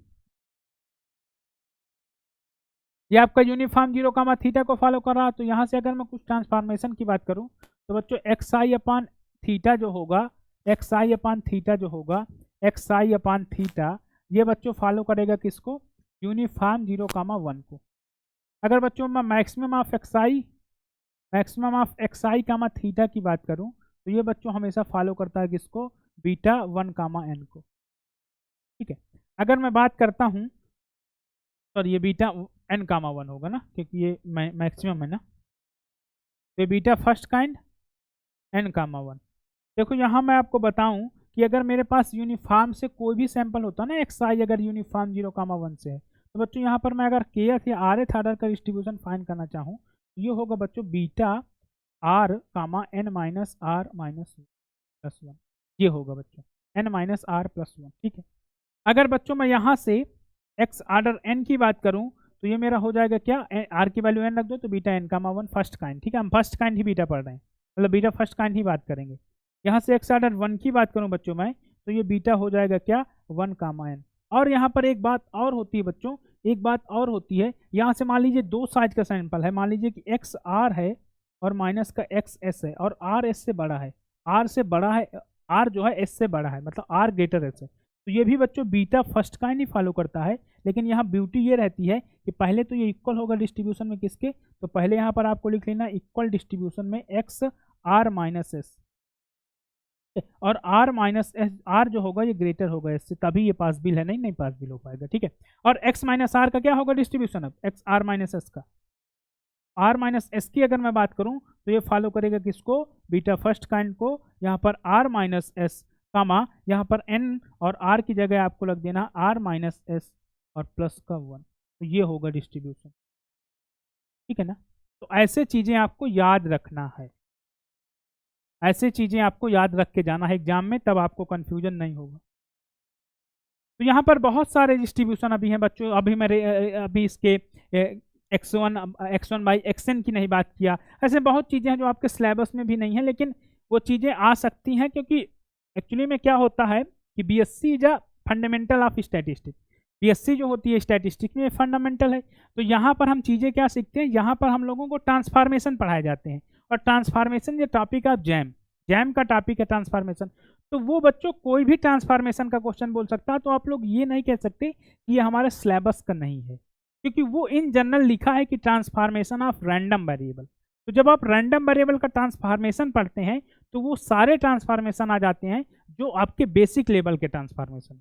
ये आपका यूनिफॉर्म 0 कामा थीटा को फॉलो कर रहा है। तो यहाँ से अगर मैं कुछ ट्रांसफॉर्मेशन की बात करूं तो बच्चों xi अपान थीटा जो होगा, xi अपान थीटा जो होगा, xi अपान थीटा ये बच्चों फॉलो करेगा किसको, यूनिफॉर्म 0 कामा 1 को। अगर बच्चों मैं maximum of xi comma theta की बात करूं तो ये बच्चों हमेशा फॉलो करता है किसको, बीटा 1 कामा एन को, ठीक है। अगर मैं बात करता हूं सॉरी ये बीटा एन कामा 1 होगा ना, क्योंकि ये मैक्सिमम है ना, तो बीटा फर्स्ट काइंड एन कामा 1। देखो यहाँ मैं आपको बताऊं कि अगर मेरे पास यूनिफॉर्म से कोई भी सैंपल होता ना xi अगर यूनिफॉर्म 0 कामा 1 से है, तो बच्चों यहाँ पर मैं अगर kth या rth ऑर्डर का डिस्ट्रीब्यूशन फाइंड करना चाहूँ तो ये होगा बच्चों बीटा r कामा n minus r minus plus 1, ये होगा बच्चों n माइनस r प्लस 1, ठीक है। अगर बच्चों मैं यहाँ से x ऑर्डर n की बात करूँ तो ये मेरा हो जाएगा क्या, r की वैल्यू n रख दो तो बीटा n कामा 1 फर्स्ट काइंड, ठीक है। हम फर्स्ट काइंड ही बीटा पढ़ रहे हैं, मतलब बीटा फर्स्ट काइंड ही बात करेंगे। यहाँ से x ऑर्डर 1 की बात करूँ बच्चों मैं तो ये बीटा हो जाएगा क्या 1 कामा n। और यहाँ पर एक बात और होती है बच्चों, एक बात और होती है, यहाँ से मान लीजिए दो साइज का सैंपल है, मान लीजिए कि एक्स आर है और माइनस का एक्स एस है और आर एस से बड़ा है, आर से बड़ा है, आर जो है एस से बड़ा है, मतलब आर ग्रेटर एस है। तो ये भी बच्चों बीटा फर्स्ट का ही नहीं फॉलो करता है, लेकिन यहाँ ब्यूटी ये रहती है कि पहले तो ये इक्वल होगा डिस्ट्रीब्यूशन में किसके, तो पहले यहाँ पर आपको लिख लेना इक्वल डिस्ट्रीब्यूशन में एक्स आर माइनस एस, और आर माइनस एस, आर जो होगा ये ग्रेटर होगा एस से, तभी ये पास बिल है, नहीं पास बिल हो पाएगा, ठीक है। और एक्स माइनस आर का क्या होगा डिस्ट्रीब्यूशन, अब एक्स आर माइनस एस का, आर माइनस एस की अगर मैं बात करूं तो ये फॉलो करेगा किसको, बीटा फर्स्ट काइंड को। यहाँ पर आर माइनस एस कामा, यहाँ पर एन और आर की जगह आपको लग देना आर माइनस एस और प्लस का 1, तो ये होगा डिस्ट्रीब्यूशन, ठीक है ना। तो ऐसे चीजें आपको याद रखना है, ऐसे चीजें आपको याद रख के जाना है एग्जाम में, तब आपको कंफ्यूजन नहीं होगा। तो यहाँ पर बहुत सारे डिस्ट्रीब्यूशन अभी हैं बच्चों, अभी मेरे अभी इसके x1 बाई xn की नहीं बात किया, ऐसे बहुत चीज़ें हैं जो आपके सिलेबस में भी नहीं है, लेकिन वो चीज़ें आ सकती हैं, क्योंकि एक्चुअली में क्या होता है कि BSc is a fundamental of statistics, BSc जो होती है स्टैटिस्टिक्स में फंडामेंटल है। तो यहाँ पर हम चीज़ें क्या सीखते हैं, यहाँ पर हम लोगों को ट्रांसफॉर्मेशन पढ़ाए जाते हैं, और ट्रांसफॉर्मेशन ये टॉपिक ऑफ जैम का टॉपिक है ट्रांसफॉर्मेशन। तो वो बच्चों कोई भी ट्रांसफॉर्मेशन का क्वेश्चन बोल सकता है, तो आप लोग ये नहीं कह सकते कि ये हमारे सिलेबस का नहीं है, क्योंकि वो इन जनरल लिखा है कि ट्रांसफॉर्मेशन ऑफ रैंडम वेरिएबल। तो जब आप रैंडम वेरिएबल का ट्रांसफॉर्मेशन पढ़ते हैं तो वो सारे ट्रांसफॉर्मेशन आ जाते हैं जो आपके बेसिक लेवल के ट्रांसफॉर्मेशन।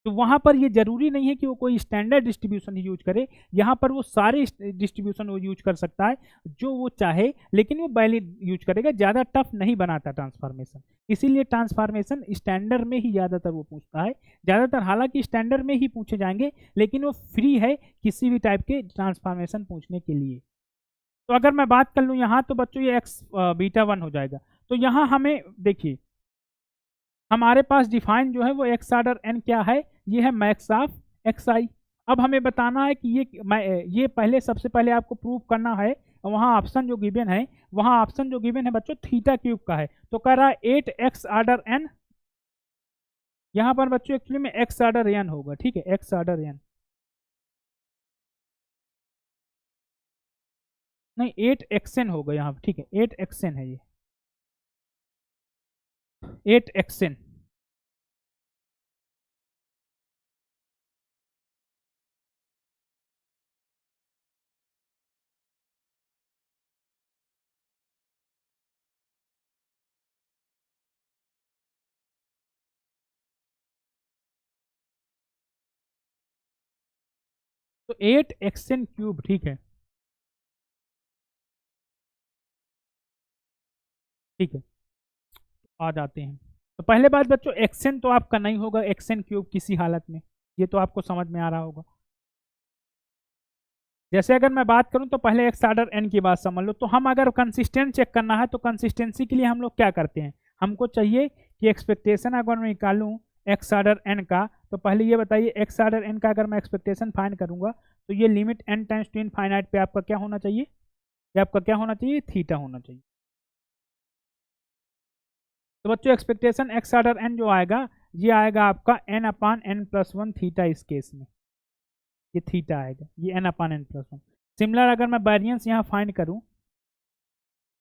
तो वहाँ पर ये जरूरी नहीं है कि वो कोई स्टैंडर्ड डिस्ट्रीब्यूशन ही यूज करे, यहाँ पर वो सारे डिस्ट्रीब्यूशन वो यूज कर सकता है जो वो चाहे, लेकिन वो वैलिड यूज करेगा, ज़्यादा टफ नहीं बनाता ट्रांसफॉर्मेशन। इसीलिए ट्रांसफॉर्मेशन स्टैंडर्ड में ही ज़्यादातर वो पूछता है, ज़्यादातर हालांकि स्टैंडर्ड में ही पूछे जाएंगे, लेकिन वो फ्री है किसी भी टाइप के ट्रांसफॉर्मेशन पूछने के लिए। तो अगर मैं बात कर लूँ यहाँ, तो बच्चों ये एक्स बीटा 1 हो जाएगा। तो यहाँ हमें देखिए हमारे पास डिफाइन जो है वो एक्स ऑर्डर एन क्या है, ये है मैक्स ऑफ एक्स आई। अब हमें बताना है कि ये पहले सबसे पहले आपको प्रूव करना है, वहाँ ऑप्शन जो गिवन है, वहाँ ऑप्शन जो गिवन है बच्चों थीटा क्यूब का है, तो कह रहा है 8 एक्स ऑर्डर एन, यहाँ पर बच्चों एक्चुअली में एक्स ऑर्डर एन होगा, ठीक है, एक्स ऑर्डर एन नहीं 8 एक्सएन होगा यहाँ, ठीक है 8 एक्सएन है, ये 8 एक्सएन। तो 8 एक्सएन क्यूब, ठीक है, ठीक है, आ जाते हैं। तो पहले बात बच्चों एक्सएन तो आपका नहीं होगा, एक्सएन क्यूब किसी हालत में, ये तो आपको समझ में आ रहा होगा। जैसे अगर मैं बात करूं तो पहले एक्स ऑर्डर एन की बात समझ लो। तो हम अगर कंसिस्टेंट चेक करना है तो कंसिस्टेंसी के लिए हम लोग क्या करते हैं, हमको चाहिए कि एक्सपेक्टेशन अगर मैं निकालूं एक्स ऑर्डर एन का, तो पहले ये बताइए एक्स ऑर्डर एन का अगर मैं एक्सपेक्टेशन फाइंड करूंगा तो ये limit N times to infinite पे आपका क्या होना चाहिए, ये आपका क्या होना चाहिए, थीटा होना चाहिए। तो बच्चों एक्सपेक्टेशन एक्स ऑर्डर एन जो आएगा ये आएगा आपका n upon n plus 1 theta, इस केस में ये थीटा आएगा, ये n upon n plus 1। Similar अगर मैं वेरिएंस यहाँ फाइंड करूँ,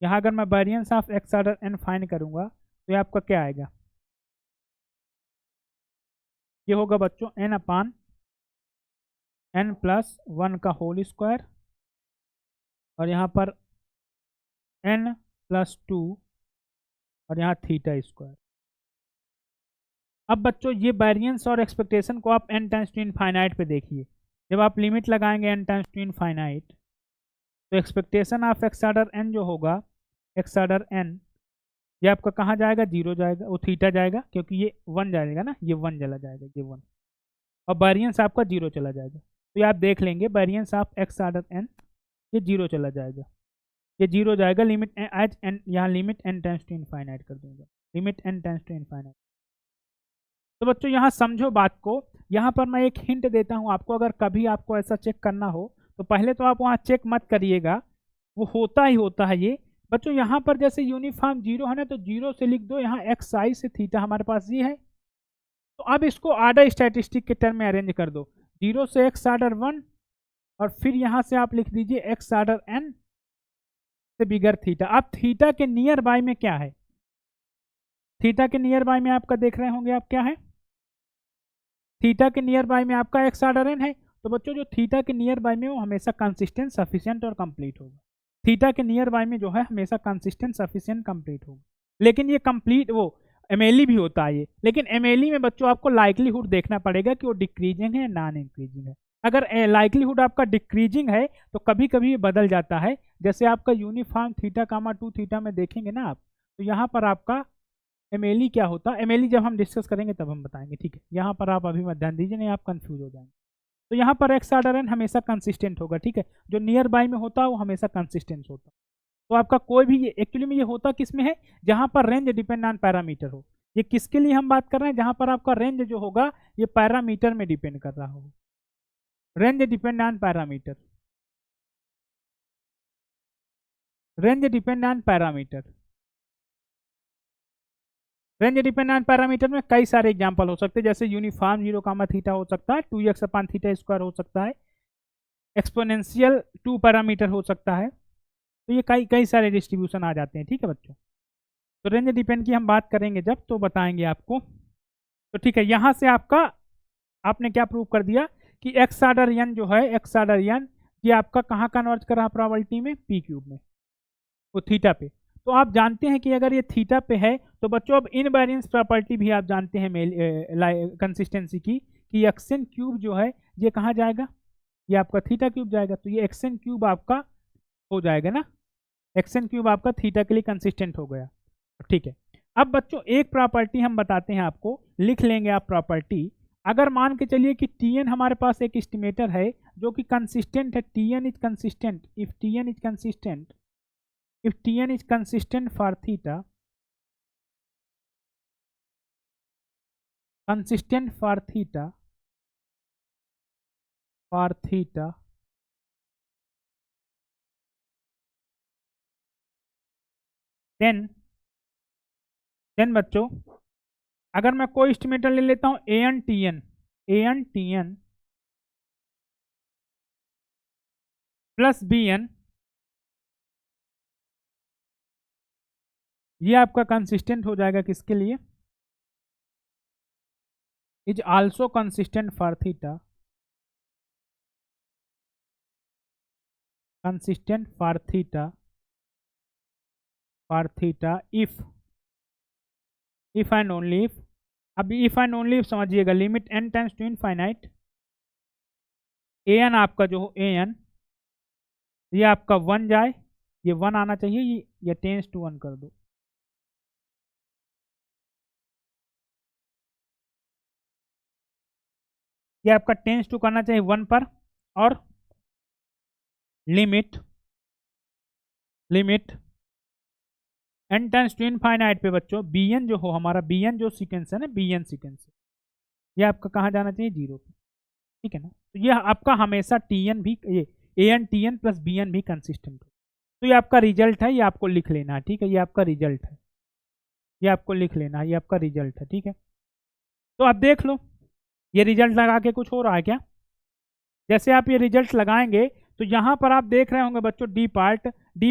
यहाँ अगर मैं variance of x order n find करूँगा तो ये आपका क्या आएगा, ये होगा बच्चों एन अपान एन प्लस 1 का होल स्क्वायर, और यहाँ पर एन प्लस 2 और यहाँ थीटा स्क्वायर। अब बच्चों ये वेरिएंस और एक्सपेक्टेशन को आप एन टाइम्स टू इनफाइनाइट पे देखिए, जब आप लिमिट लगाएंगे एन टाइम्स टू इनफाइनाइट तो expectation of x order n जो होगा, एक्स ऑर्डर एन ये आपका कहाँ जाएगा, 0 जाएगा, वो थीटा जाएगा, क्योंकि ये 1 जाएगा ना, ये 1 चला जाएगा, ये 1, और वेरिएंस आपका 0 चला जाएगा। तो ये आप देख लेंगे variance of x order n ये 0 चला जाएगा, ये 0 जाएगा, लिमिट एज एन, यहाँ limit N times to infinite कर दूंगा, limit N times to infinite. तो बच्चों यहाँ समझो बात को, यहाँ पर मैं एक हिंट देता हूँ आपको, अगर कभी आपको ऐसा चेक करना हो तो पहले तो आप वहाँ चेक मत करिएगा, वो होता ही होता है ये बच्चों। यहाँ पर जैसे यूनिफॉर्म 0 है ना, तो 0 से लिख दो, यहाँ एक्स आई से थीटा हमारे पास ये है, तो अब इसको आर्डर स्टैटिस्टिक के टर्म में अरेंज कर दो, 0 से x आर्डर 1 और फिर यहाँ से आप लिख दीजिए x आर्डर n से बिगर थीटा। अब थीटा के नियर बाय में क्या है, थीटा के नियर बाय में आपका देख रहे होंगे आप क्या है, थीटा के नियर बाय में आपका x आर्डर n है। तो बच्चों जो थीटा के नियर बाय में वो हमेशा कंसिस्टेंट, सफिशिएंट और कंप्लीट होगा। थीटा के नियर बाय में जो है हमेशा कंसिस्टेंट, सफिशिएंट, कंप्लीट होगा। लेकिन ये कंप्लीट वो एमएलई भी होता है ये, लेकिन एमएलई में बच्चों आपको लाइक्लीहुड देखना पड़ेगा कि वो डिक्रीजिंग है या नॉन इंक्रीजिंग है। अगर लाइक्लीहुड आपका डिक्रीजिंग है तो कभी कभी ये बदल जाता है। जैसे आपका यूनिफॉर्म थीटा कामा 2 थीटा में देखेंगे ना आप, तो यहाँ पर आपका एमएलई क्या होता है, एमएलई जब हम डिस्कस करेंगे तब हम बताएंगे, ठीक है। यहाँ पर आप अभी मत ध्यान दीजिए, नहीं आप कंफ्यूज हो जाएंगे। तो यहाँ पर एक्स आर्डर एन हमेशा कंसिस्टेंट होगा, ठीक है। जो नियर बाय में होता है वो हमेशा कंसिस्टेंट होता है। तो आपका कोई भी एक्चुअली में ये होता किस में है, जहाँ पर रेंज डिपेंड ऑन पैरामीटर हो। ये किसके लिए हम बात कर रहे हैं, जहाँ पर आपका रेंज जो होगा ये पैरामीटर में डिपेंड कर रहा हो। Range depend on parameter, range depend on parameter. Range depend on parameter में कई सारे एग्जांपल हो सकते हैं, जैसे यूनिफॉर्म 0 कामा थीटा हो सकता है, 2x अपान थीटा स्क्वायर हो सकता है, एक्सपोनेंशियल 2 पैरामीटर हो सकता है। तो ये कई कई सारे डिस्ट्रीब्यूशन आ जाते हैं, ठीक है बच्चों। तो रेंज डिपेंड की हम बात करेंगे जब, तो बताएंगे आपको। तो ठीक है, यहाँ से आपका आपने क्या प्रूव कर दिया कि एक्स आर्डर एन जो है, एक्स आर्डर एन ये आपका कहाँ कन्वर्ज कर रहा है प्रोबेबिलिटी में, पी क्यूब में, वो थीटा पे। तो आप जानते हैं कि अगर ये थीटा पे है तो बच्चों अब इनवेरिएंस प्रॉपर्टी भी आप जानते हैं कंसिस्टेंसी की, कि एक्सन क्यूब जो है ये कहाँ जाएगा, ये आपका थीटा क्यूब जाएगा। तो ये एक्सन क्यूब आपका हो जाएगा ना, एक्सन क्यूब आपका थीटा के लिए कंसिस्टेंट हो गया, ठीक है। अब बच्चों एक प्रॉपर्टी हम बताते हैं आपको, लिख लेंगे आप प्रॉपर्टी। अगर मान के चलिए कि Tn हमारे पास एक एस्टिमेटर है जो कि कंसिस्टेंट है, Tn is consistent, if Tn is consistent, if Tn is consistent for theta, consistent for theta, then बच्चों अगर मैं कोई एस्टिमेटर ले लेता हूं an Tn प्लस bn, ये आपका कंसिस्टेंट हो जाएगा किसके लिए, is also consistent for theta, consistent for theta if and only if. अब इफ एंड ओनली इफ समझिएगा, limit n tends to infinite, an आपका जो हो an ये आपका 1 जाए, ये 1 आना चाहिए, ये टेंस टू 1 कर दो। ये आपका टेंस टू करना चाहिए 1 पर, और limit n tends to infinite पे बच्चों bn जो हो, हमारा bn जो सीक्वेंस है ना, bn सीक्वेंस ये आपका कहाँ जाना चाहिए, 0 पे, ठीक है ना। तो ये आपका हमेशा Tn भी, ये an Tn प्लस bn भी कंसिस्टेंट हो। तो ये आपका रिजल्ट है, ये आपको लिख लेना है, ठीक है। ये आपका रिजल्ट है, ये आपको लिख लेना है, ये आपका रिजल्ट है, ठीक है। तो आप देख लो ये रिजल्ट लगा के कुछ हो रहा है क्या, जैसे आप ये रिजल्ट लगाएंगे तो यहाँ पर आप देख रहे होंगे बच्चों डी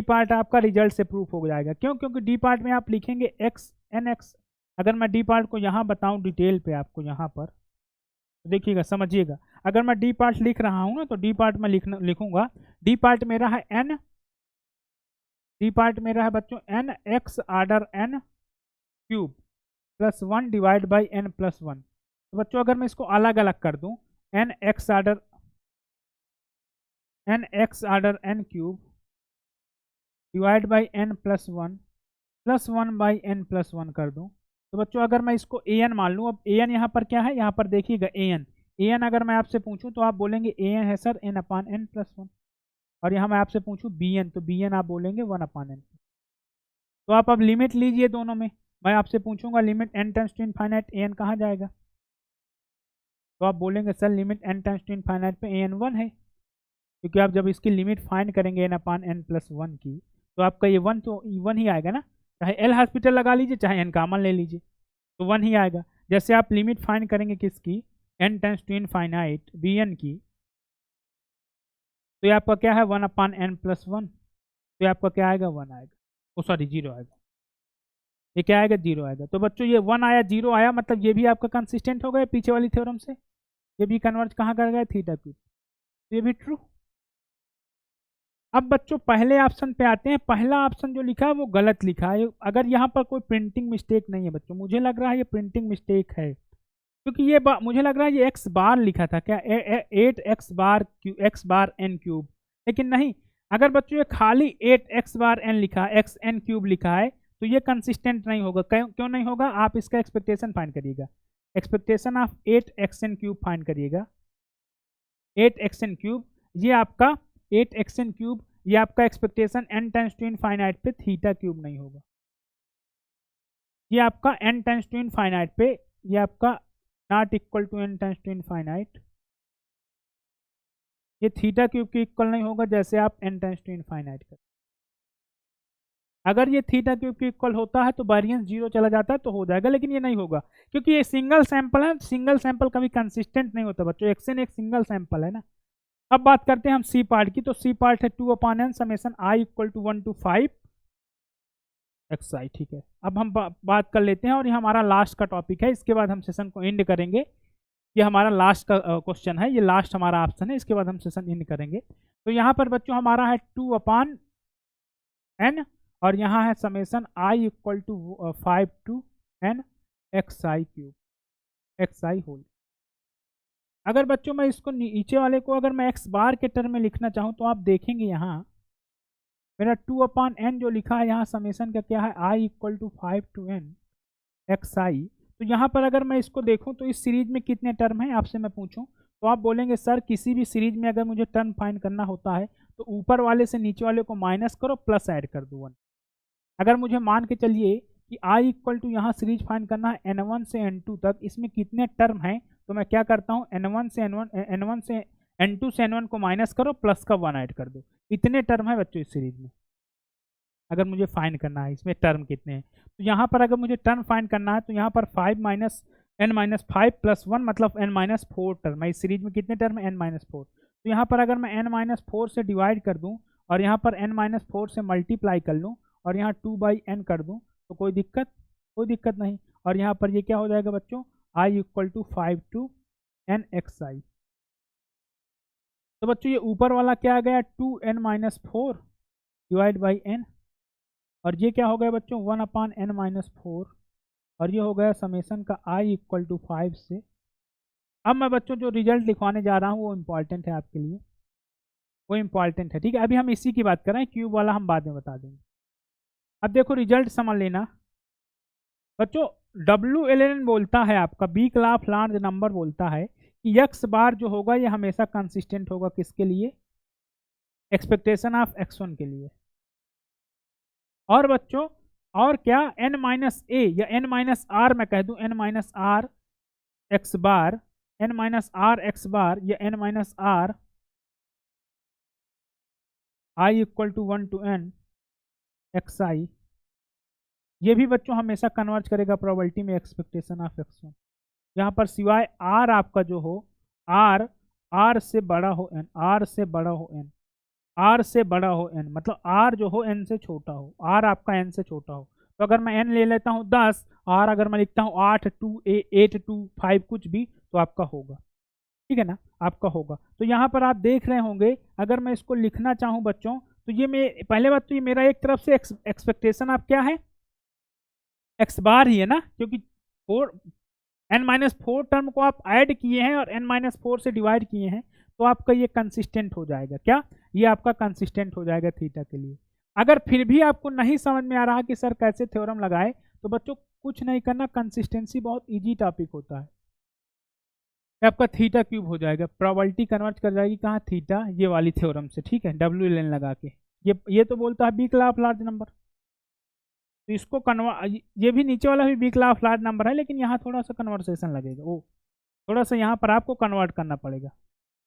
पार्ट आपका रिजल्ट से प्रूफ हो जाएगा। क्यों, क्योंकि डी पार्ट में आप लिखेंगे एक्स एन एक्स। अगर मैं डी पार्ट को यहाँ बताऊँ डिटेल पे आपको, यहाँ पर तो देखिएगा, समझिएगा। अगर मैं डी पार्ट लिख रहा हूँ ना, तो डी पार्ट में लिखूंगा, डी पार्ट मेरा है एन, डी पार्ट मेरा है बच्चों n x order n cube plus 1 divide by n plus 1। तो बच्चों अगर मैं इसको अलग अलग कर दूं, n x order n cube divide by n plus 1 by n plus 1 कर दूं, तो बच्चों अगर मैं इसको ए एन मान लूँ, अब ए एन यहाँ पर क्या है, यहाँ पर देखिएगा ए एन अगर मैं आपसे पूछूं तो आप बोलेंगे ए एन है sir N upon n plus 1, और यहाँ मैं आपसे पूछूं बी एन, तो बी एन आप बोलेंगे 1 अपान एन। तो आप अब लिमिट लीजिए दोनों में, मैं आपसे पूछूंगा limit N tends to infinite a n कहाँ जाएगा, तो आप बोलेंगे sir limit N tends to infinite पे ए एन 1 है, क्योंकि आप जब इसकी लिमिट फाइंड करेंगे एन अपान एन प्लस 1 की, तो आपका ये 1 तो 1 ही आएगा ना, चाहे एल हॉस्पिटल लगा लीजिए चाहे एन कॉमन ले लीजिए, तो 1 ही आएगा। जैसे आप लिमिट फाइंड करेंगे किसकी, n tends to infinite bn की, तो ये आपका क्या है 1/n+1, तो ये आपका क्या आएगा 1 आएगा, ओ सॉरी 0 आएगा, ये क्या आएगा 0 आएगा। तो बच्चों ये 1 आया 0 आया, मतलब ये भी आपका कंसिस्टेंट हो गया पीछे वाली थ्योरम से, ये भी कन्वर्ज कहाँ कर गया थीटा क्यूब, तो ये भी ट्रू। अब बच्चों पहले ऑप्शन पे आते हैं, पहला ऑप्शन जो लिखा है वो गलत लिखा है। अगर यहाँ पर कोई प्रिंटिंग मिस्टेक नहीं है बच्चों, मुझे लग रहा है ये प्रिंटिंग मिस्टेक है, क्योंकि ये मुझे लग रहा है ये एक्स बार लिखा था क्या, 8x⁻n³, लेकिन नहीं, अगर बच्चों ये खाली 8x⁻n लिखा है, xn³ लिखा है, तो ये कंसिस्टेंट नहीं होगा। क्यों नहीं होगा, आप इसका एक्सपेक्टेशन फाइंड करिएगा, एक्सपेक्टेशन ऑफ 8xn³ फाइंड करिएगा। 8xn³ ये आपका 8xn³ ये आपका expectation n tends to infinite पे थीटा क्यूब नहीं होगा, ये आपका n टेंस टू इनफाइनाइट पे, ये आपका not equal to n tends to infinite, ये थीटा क्यूब के इक्वल नहीं होगा जैसे आप n टेंस टू इनफाइनाइट कर। अगर ये थीटा क्यूब के इक्वल होता है तो वेरिएंस 0 चला जाता है तो हो जाएगा, लेकिन ये नहीं होगा क्योंकि ये सिंगल सैंपल है, सिंगल सैंपल कभी कंसिस्टेंट नहीं होता बच्चों, एक्सन एक सिंगल सैंपल है ना। अब बात करते हैं हम सी पार्ट की, तो सी पार्ट है 2/n summation i = 1 to 5 xi, ठीक है। अब हम बात कर लेते हैं, और ये हमारा लास्ट का टॉपिक है, इसके बाद हम सेशन को एंड करेंगे। ये हमारा लास्ट का क्वेश्चन है, ये लास्ट हमारा ऑप्शन है, इसके बाद हम सेशन एंड करेंगे। तो यहाँ पर बच्चों हमारा है 2/n, और यहाँ है summation i = 5 to n xi³ xi whole. अगर बच्चों मैं इसको नीचे वाले को अगर मैं x बार के टर्म में लिखना चाहूँ तो आप देखेंगे यहाँ मेरा 2/n जो लिखा है यहाँ समेशन का क्या है, i = 5 to n xi। तो यहाँ पर अगर मैं इसको देखूँ तो इस सीरीज में कितने टर्म हैं आपसे मैं पूछूं, तो आप बोलेंगे सर किसी भी सीरीज में अगर मुझे टर्म फाइंड करना होता है तो ऊपर वाले से नीचे वाले को माइनस करो प्लस ऐड कर दो 1। अगर मुझे मान के चलिए कि i = यहाँ सीरीज फाइंड करना है n1 से n2 तक, इसमें कितने टर्म हैं, तो मैं क्या करता हूँ n1 से n2 से n1 को माइनस करो प्लस का 1 ऐड कर दो, इतने टर्म है बच्चों इस सीरीज में। अगर मुझे फाइंड करना है इसमें टर्म कितने हैं, तो यहाँ पर अगर मुझे टर्म फाइंड करना है तो यहाँ पर 5 - n-5 + 1 मतलब n-4 टर्म है इस सीरीज में। कितने टर्म है n-4, तो यहाँ पर अगर मैं n-4 से डिवाइड कर दूँ और यहाँ पर n-4 से मल्टीप्लाई कर लूँ और यहाँ 2/n कर दूँ तो कोई दिक्कत नहीं। और यहाँ पर ये क्या हो जाएगा बच्चों, i = 5 to n xi। तो बच्चों ये ऊपर वाला क्या आ गया 2n-4 / n, और ये क्या हो गया बच्चों 1/n-4, और ये हो गया समेशन का i = 5 से। अब मैं बच्चों जो रिजल्ट लिखवाने जा रहा हूँ वो इम्पॉर्टेंट है आपके लिए, वो इम्पॉर्टेंट है, ठीक है। अभी हम इसी की बात कर रहे हैं, क्यूब वाला हम बाद में बता देंगे। अब देखो रिजल्ट समझ लेना बच्चों, WLN बोलता है आपका बी क्लास लार्ज नंबर बोलता है कि x बार जो होगा ये हमेशा कंसिस्टेंट होगा किसके लिए, एक्सपेक्टेशन ऑफ x1 के लिए। और बच्चों और क्या n-a या n-r मैं कह दूं n-r x बार, n-r x बार या n-r i = 1 to n xi, ये भी बच्चों हमेशा कन्वर्ज करेगा प्रोबेबिलिटी में एक्सपेक्टेशन ऑफ x1। यहाँ पर सिवाय r आपका जो हो r से बड़ा हो n, r से बड़ा हो n, r से बड़ा हो n, मतलब r जो हो n से छोटा हो, r आपका n से छोटा हो। तो अगर मैं n ले लेता हूँ 10, r अगर मैं लिखता हूँ 8 2 8 2 5 कुछ भी, तो आपका होगा, ठीक है ना, आपका होगा। तो यहाँ पर आप देख रहे होंगे अगर मैं इसको लिखना चाहूँ बच्चों तो ये मैं पहले बात तो ये मेरा एक तरफ से एक्सपेक्टेशन आप क्या है x बार ही है ना, क्योंकि n-4 टर्म को आप ऐड किए हैं और n-4 से डिवाइड किए हैं, तो आपका ये कंसिस्टेंट हो जाएगा। क्या ये आपका कंसिस्टेंट हो जाएगा थीटा के लिए। अगर फिर भी आपको नहीं समझ में आ रहा कि सर कैसे थ्योरम लगाए, तो बच्चों कुछ नहीं करना, कंसिस्टेंसी बहुत इजी टॉपिक होता है। आपका थीटा क्यूब हो जाएगा, प्रोबेबिलिटी कन्वर्ट कर जाएगी कहाँ, थीटा ये वाली थ्योरम से, ठीक है, WLN लगा के। ये तो बोलता है बी क्लास लार्ज नंबर, तो इसको ये भी नीचे वाला भी बी क्लास लार्ज नंबर है, लेकिन यहाँ थोड़ा सा कन्वर्सेशन लगेगा, वो थोड़ा सा यहाँ पर आपको कन्वर्ट करना पड़ेगा।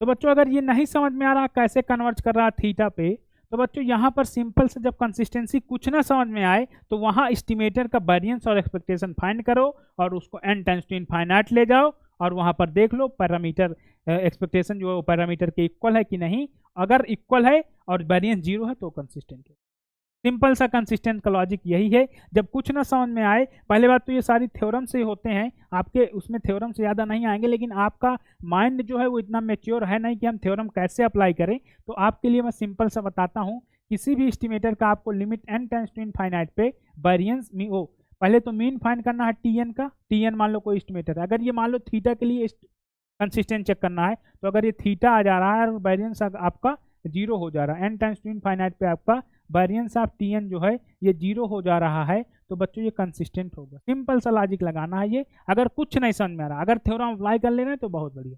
तो बच्चों अगर ये नहीं समझ में आ रहा कैसे कन्वर्ट कर रहा थीटा पे, तो बच्चों यहाँ पर सिंपल से जब कंसिस्टेंसी कुछ ना समझ में आए तो वहाँ एस्टिमेटर का वेरिएंस और एक्सपेक्टेशन फाइंड करो और उसको n टाइम्स टू इनफाइनाइट ले जाओ और वहाँ पर देख लो पैरामीटर एक्सपेक्टेशन जो है वो पैरामीटर के इक्वल है कि नहीं। अगर इक्वल है और वेरिएंस 0 है तो कंसिस्टेंट है। सिंपल सा कंसिस्टेंट का लॉजिक यही है। जब कुछ ना समझ में आए, पहले बात तो ये सारी थ्योरम से होते हैं, आपके उसमें थ्योरम से ज़्यादा नहीं आएंगे, लेकिन आपका माइंड जो है वो इतना मैच्योर है नहीं कि हम थ्योरम कैसे अप्लाई करें। तो आपके लिए मैं सिंपल सा बताता हूँ, किसी भी एस्टिमेटर का आपको limit n times to infinite पे वेरिएंस वो पहले तो मीन फाइंड करना है Tn का। Tn मान लो कोई एस्टिमेटर है, अगर ये मान लो थीटा के लिए कंसिस्टेंट चेक करना है, तो अगर ये थीटा आ जा रहा है और वेरिएंस आपका 0 हो जा रहा है, n टाइम्स टू इनफाइनाइट पे आपका वेरिएंस ऑफ Tn जो है ये 0 हो जा रहा है, तो बच्चों ये कंसिस्टेंट होगा। सिंपल सा लॉजिक लगाना है ये। अगर कुछ नहीं समझ में आ रहा, अगर थ्योरम अप्लाई कर ले रहे हैं तो बहुत बढ़िया,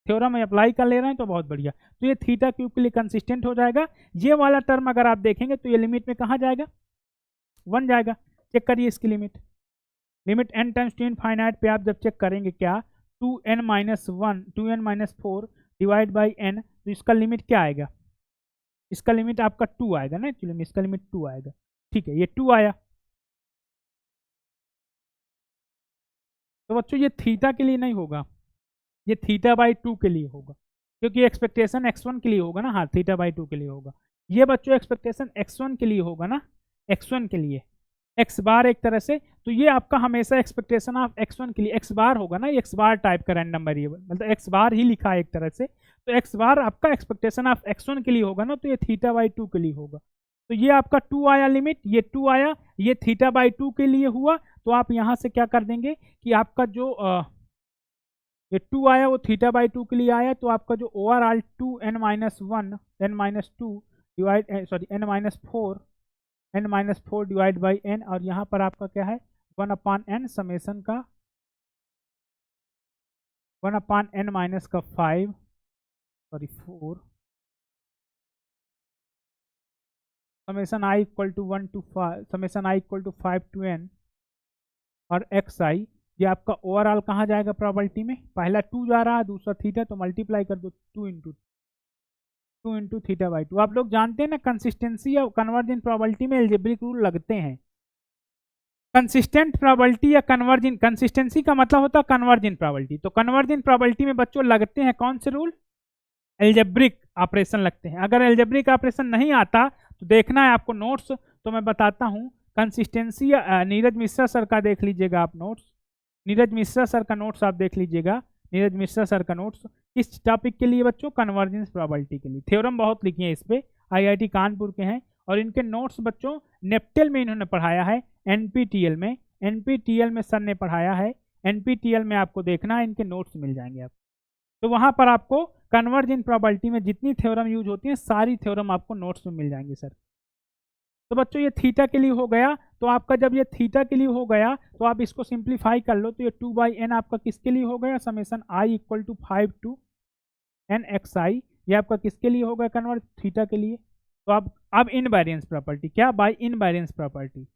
थ्योरम अप्लाई कर ले रहे हैं तो बहुत बढ़िया। तो ये थीटा क्यूब के लिए कंसिस्टेंट हो जाएगा। ये वाला टर्म अगर आप देखेंगे तो ये लिमिट में कहाँ जाएगा, 1 जाएगा। चेक करिए इसकी limit, limit n times to infinite पे आप जब चेक करेंगे क्या, 2n-4 डिवाइड बाई n, तो इसका लिमिट क्या आएगा, इसका लिमिट आपका 2 आएगा ना, एक्चुअली में इसका लिमिट 2 आएगा। ठीक है, ये 2 आया। तो बच्चों ये थीटा के लिए नहीं होगा, ये थीटा बाई 2 के लिए होगा, क्योंकि एक्सपेक्टेशन x1 के लिए होगा ना। हाँ, थीटा बाई 2 के लिए होगा। ये बच्चों एक्सपेक्टेशन x1 के लिए होगा ना, x1 के लिए x बार एक तरह से। तो ये आपका हमेशा एक्सपेक्टेशन ऑफ x1 के लिए x बार होगा ना, x बार टाइप का रैंडम वेरिएबल, मतलब x बार ही लिखा है एक तरह से। तो x बार आपका एक्सपेक्टेशन ऑफ x1 के लिए होगा ना, तो ये थीटा बाई 2 के लिए होगा। तो ये आपका 2 आया लिमिट, ये 2 आया, ये थीटा बाई 2 के लिए हुआ। तो आप यहाँ से क्या कर देंगे कि आपका जो ये 2 आया वो थीटा बाई 2 के लिए आया, तो आपका जो overall 2n-1 n-2 divide n-4 divide by n, और यहाँ पर आपका क्या है 1/n समेसन का 1/n-4 summation i equal to 1 to 5 summation i equal to 5 to n और xi। ये आपका ओवरऑल कहाँ जाएगा प्रोबेबिलिटी में, पहला 2 जा रहा है, दूसरा थीटा, तो मल्टीप्लाई कर दो 2 इंटू थीटा बाई 2। आप लोग जानते हैं ना कंसिस्टेंसी या कन्वर्जेंट प्रोबेबिलिटी में एल्जेब्रिक रूल लगते हैं। कंसिस्टेंट प्रोबेबिलिटी या कन्वर्जेंट, कंसिस्टेंसी का मतलब होता है कन्वर्जेंट प्रोबेबिलिटी, तो कन्वर्जेंट प्रोबेबिलिटी में बच्चों लगते हैं कौन से रूल, एल्जेब्रिक ऑपरेशन लगते हैं। अगर एल्जेब्रिक ऑपरेशन नहीं आता तो देखना है आपको नोट्स, तो मैं बताता हूँ। कंसिस्टेंसी नीरज मिश्रा सर का देख लीजिएगा आप नोट्स, नीरज मिश्रा सर का नोट्स आप देख लीजिएगा, नीरज मिश्रा सर का नोट्स इस टॉपिक के लिए बच्चों, कन्वर्जेंस प्रोबेबिलिटी के लिए। थ्योरम बहुत लिखी है इस पे, आईआईटी कानपुर के हैं, और इनके नोट्स बच्चों नेप्टेल में इन्होंने पढ़ाया है, एनपीटीएल में सर ने पढ़ाया है, एनपीटीएल में आपको देखना है, इनके नोट्स मिल जाएंगे आप। तो वहाँ पर आपको कन्वर्जेंट प्रोबेबिलिटी में जितनी थ्योरम यूज होती है सारी थ्योरम आपको नोट्स में मिल जाएंगे सर। तो बच्चों ये थीटा के लिए हो गया। तो आपका जब ये थीटा के लिए हो गया तो आप इसको सिंप्लीफाई कर लो, तो ये 2/n आपका किसके लिए हो गया, summation i equal to 5 to n xi। ये आपका किसके लिए होगा कन्वर्ट, थीटा के लिए। तो अब इनवेरिएंस प्रॉपर्टी, क्या by invariance property,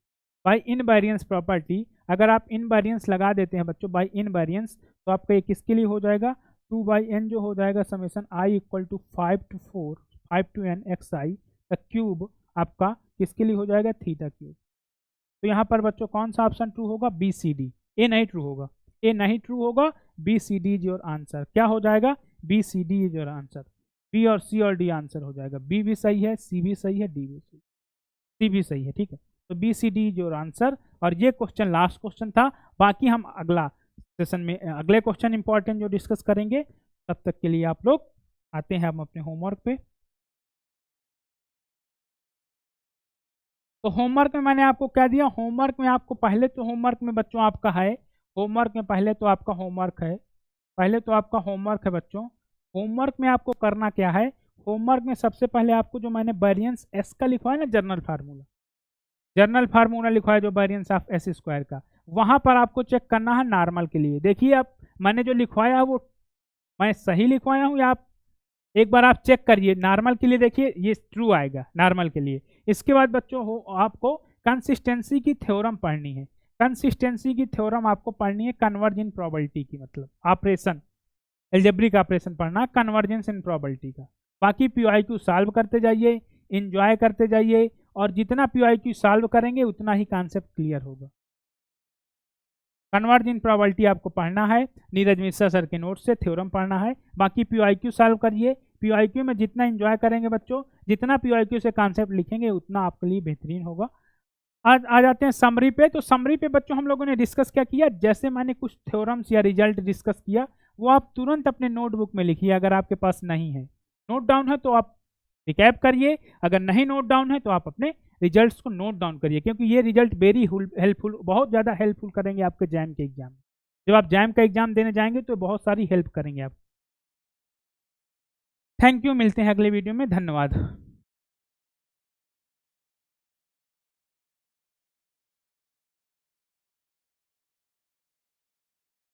by invariance property अगर आप इनवेरिएंस लगा देते हैं बच्चों बाय इनवेरिएंस, तो आपका ये किसके लिए हो जाएगा, 2/n जो हो जाएगा summation i equal to 5 to n xi का क्यूब आपका किसके लिए हो जाएगा, थीटा क्यूब। तो यहाँ पर बच्चों कौन सा ऑप्शन ट्रू होगा, बी सी डी। ए नहीं ट्रू होगा, ए नहीं ट्रू होगा, B C D is your answer. क्या हो जाएगा, B C D is your answer. B और सी और डी आंसर हो जाएगा, बी भी सही है, सी भी सही है, डी भी सही, सी भी सही है। ठीक है, तो B C D is your answer. और ये क्वेश्चन लास्ट क्वेश्चन था, बाकी हम अगला सेशन में अगले क्वेश्चन इंपॉर्टेंट जो डिस्कस करेंगे। तब तक के लिए आप लोग आते हैं हम अपने होमवर्क पे। तो होमवर्क में मैंने आपको क्या दिया, होमवर्क में आपको पहले तो होमवर्क में बच्चों आपका है, होमवर्क में पहले तो आपका होमवर्क है, पहले तो आपका होमवर्क है बच्चों। होमवर्क में आपको करना क्या है, होमवर्क में सबसे पहले आपको जो मैंने वेरिएंस एस का लिखा है ना, जर्नल फार्मूला लिखा है जो वेरिएंस ऑफ एस स्क्वायर का, वहाँ पर आपको चेक करना है नॉर्मल के लिए। देखिए आप मैंने जो लिखवाया है वो मैं सही लिखवाया हूँ या आप एक बार आप चेक करिए नॉर्मल के लिए, देखिए ये ट्रू आएगा नॉर्मल के लिए। इसके बाद बच्चों हो आपको कंसिस्टेंसी की थ्योरम पढ़नी है, कंसिस्टेंसी की थ्योरम आपको पढ़नी है कन्वर्जेंट प्रोबेबिलिटी की, मतलब ऑपरेशन एल्जेब्रिक ऑपरेशन पढ़ना कन्वर्जेंस इन प्रोबेबिलिटी का। बाकी PYQ सॉल्व करते जाइए, इंजॉय करते जाइए, और जितना PYQ सॉल्व करेंगे उतना ही कॉन्सेप्ट क्लियर होगा। कन्वर्ज इन प्रोबेबिलिटी आपको पढ़ना है, नीरज मिश्रा सर के नोट से थ्योरम पढ़ना है, बाकी PYQ सॉल्व करिए। PYQ में जितना एंजॉय करेंगे बच्चों, जितना PYQ से कॉन्सेप्ट लिखेंगे उतना आपके लिए बेहतरीन होगा। आज आ जाते हैं समरी पे। तो समरी पे बच्चों हम लोगों ने डिस्कस क्या किया, जैसे मैंने कुछ थ्योरम्स या रिजल्ट डिस्कस किया वो आप तुरंत अपने नोटबुक में लिखिए। अगर आपके पास नहीं है, नोट डाउन है तो आप रिकैप करिए, अगर नहीं नोट डाउन है तो आप अपने रिजल्ट्स को नोट डाउन करिए, क्योंकि ये रिजल्ट वेरी हेल्पफुल, बहुत ज़्यादा हेल्पफुल करेंगे आपके जैम के एग्जाम। जब आप जैम का एग्जाम देने जाएंगे तो बहुत सारी हेल्प करेंगे आप। थैंक यू, मिलते हैं अगले वीडियो में, धन्यवाद।